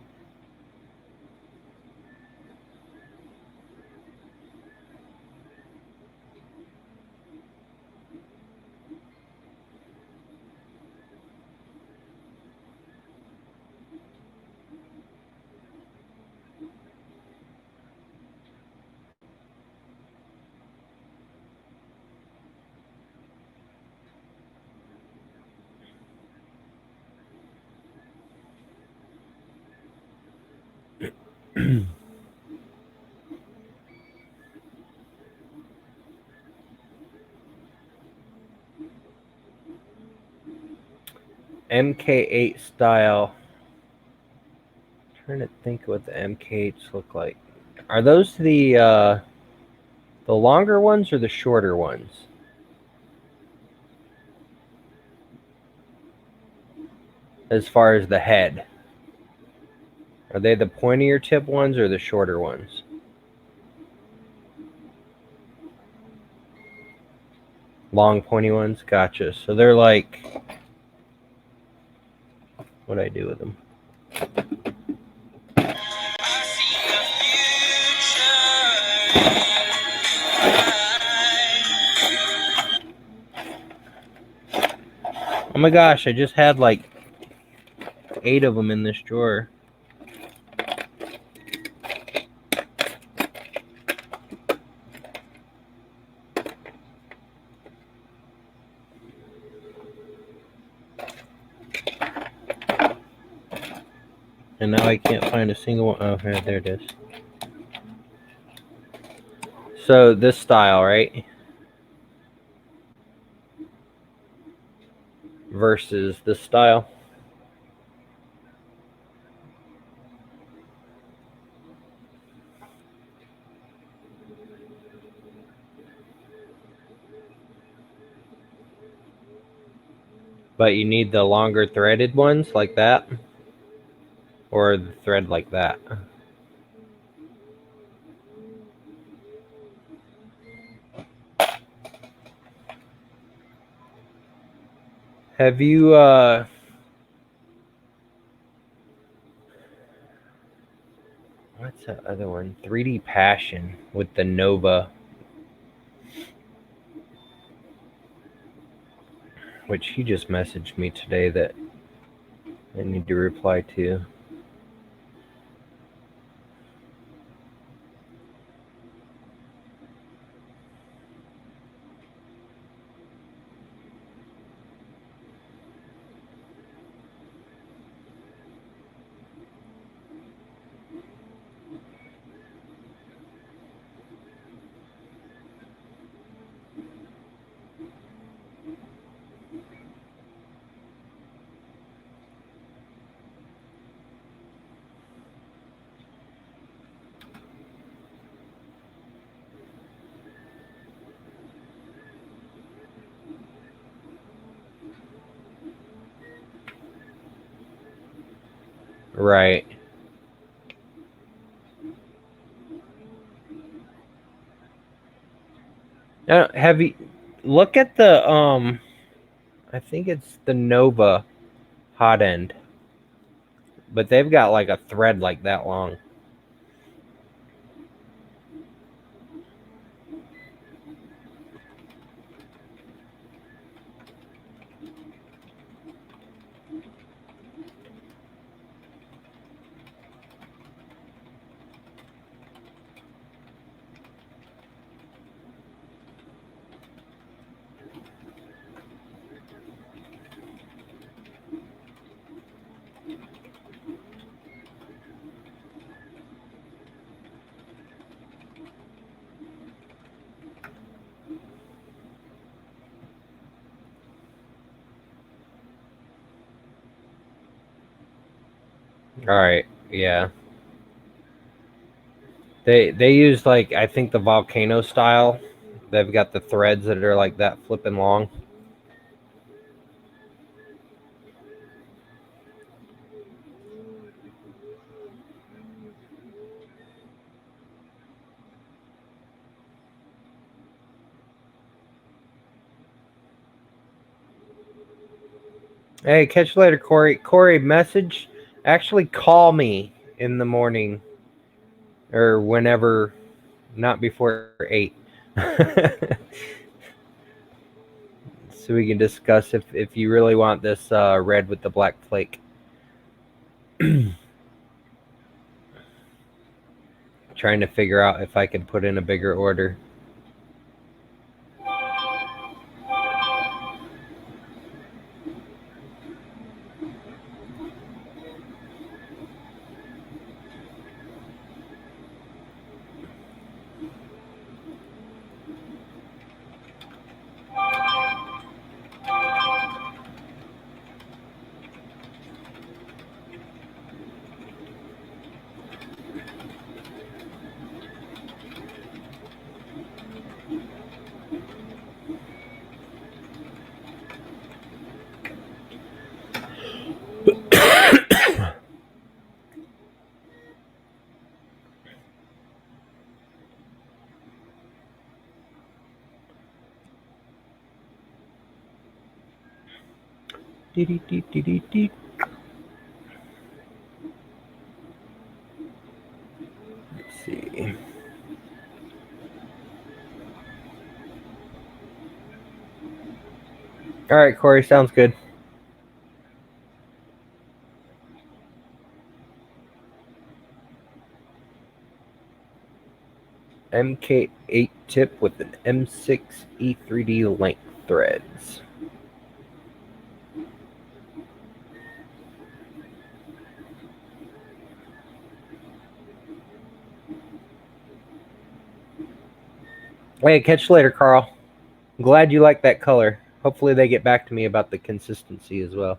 MK8 style. Trying to think what the MK8s look like. Are those the longer ones or the shorter ones? As far as the head, are they the pointier tip ones or the shorter ones? Long pointy ones. Gotcha. So they're like, what do I do with them? Oh my gosh, I just had like 8 of them in this drawer. And now I can't find a single one. Oh, there it is. So this style, right? Versus this style. But you need the longer threaded ones like that, or the thread like that. Have you what's that other one? 3D Passion with the Nova, which he just messaged me today that I need to reply to. Right. Now, have you look at the I think it's the Nova hot end, but they've got like a thread like that long. All right. Yeah. They use like I think the volcano style. They've got the threads that are like that flipping long. Hey, catch you later, Corey. Corey, message. Actually, call me in the morning or whenever, not before 8. So we can discuss if you really want this red with the black flake. Trying to figure out if I can put in a bigger order. Dee-dee-dee-dee-dee-dee. Let's see. All right, Corey, sounds good. MK8 tip with an M6 E3D length threads. Hey, catch you later, Carl. I'm glad you like that color. Hopefully they get back to me about the consistency as well.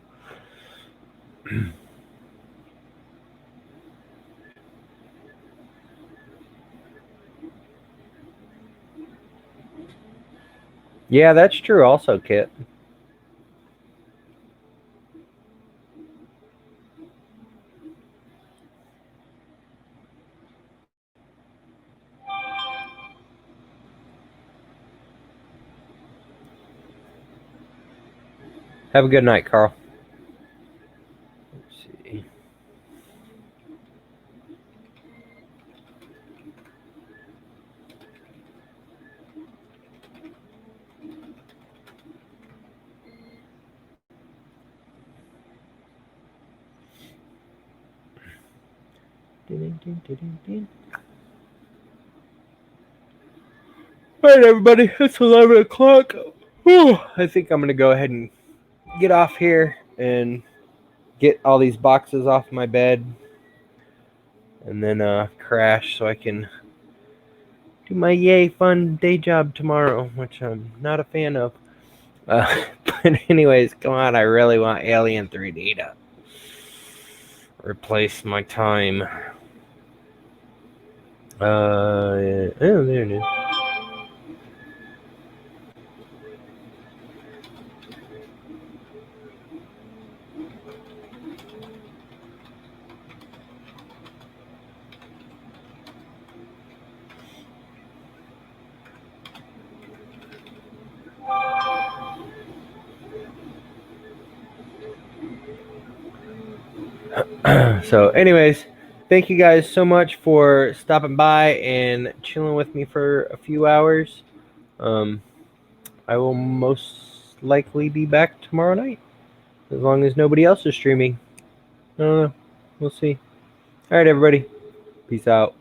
Yeah, that's true also, Kit. Have a good night, Carl. Let's see. All right, everybody. It's 11 o'clock. Whew. I think I'm going to go ahead and get off here and get all these boxes off my bed and then crash so I can do my yay fun day job tomorrow, which I'm not a fan of. But anyways, come on, I really want Alien 3D to replace my time. Yeah. Oh, there it is. So, anyways, thank you guys so much for stopping by and chilling with me for a few hours. I will most likely be back tomorrow night, as long as nobody else is streaming. I don't know. We'll see. All right, everybody. Peace out.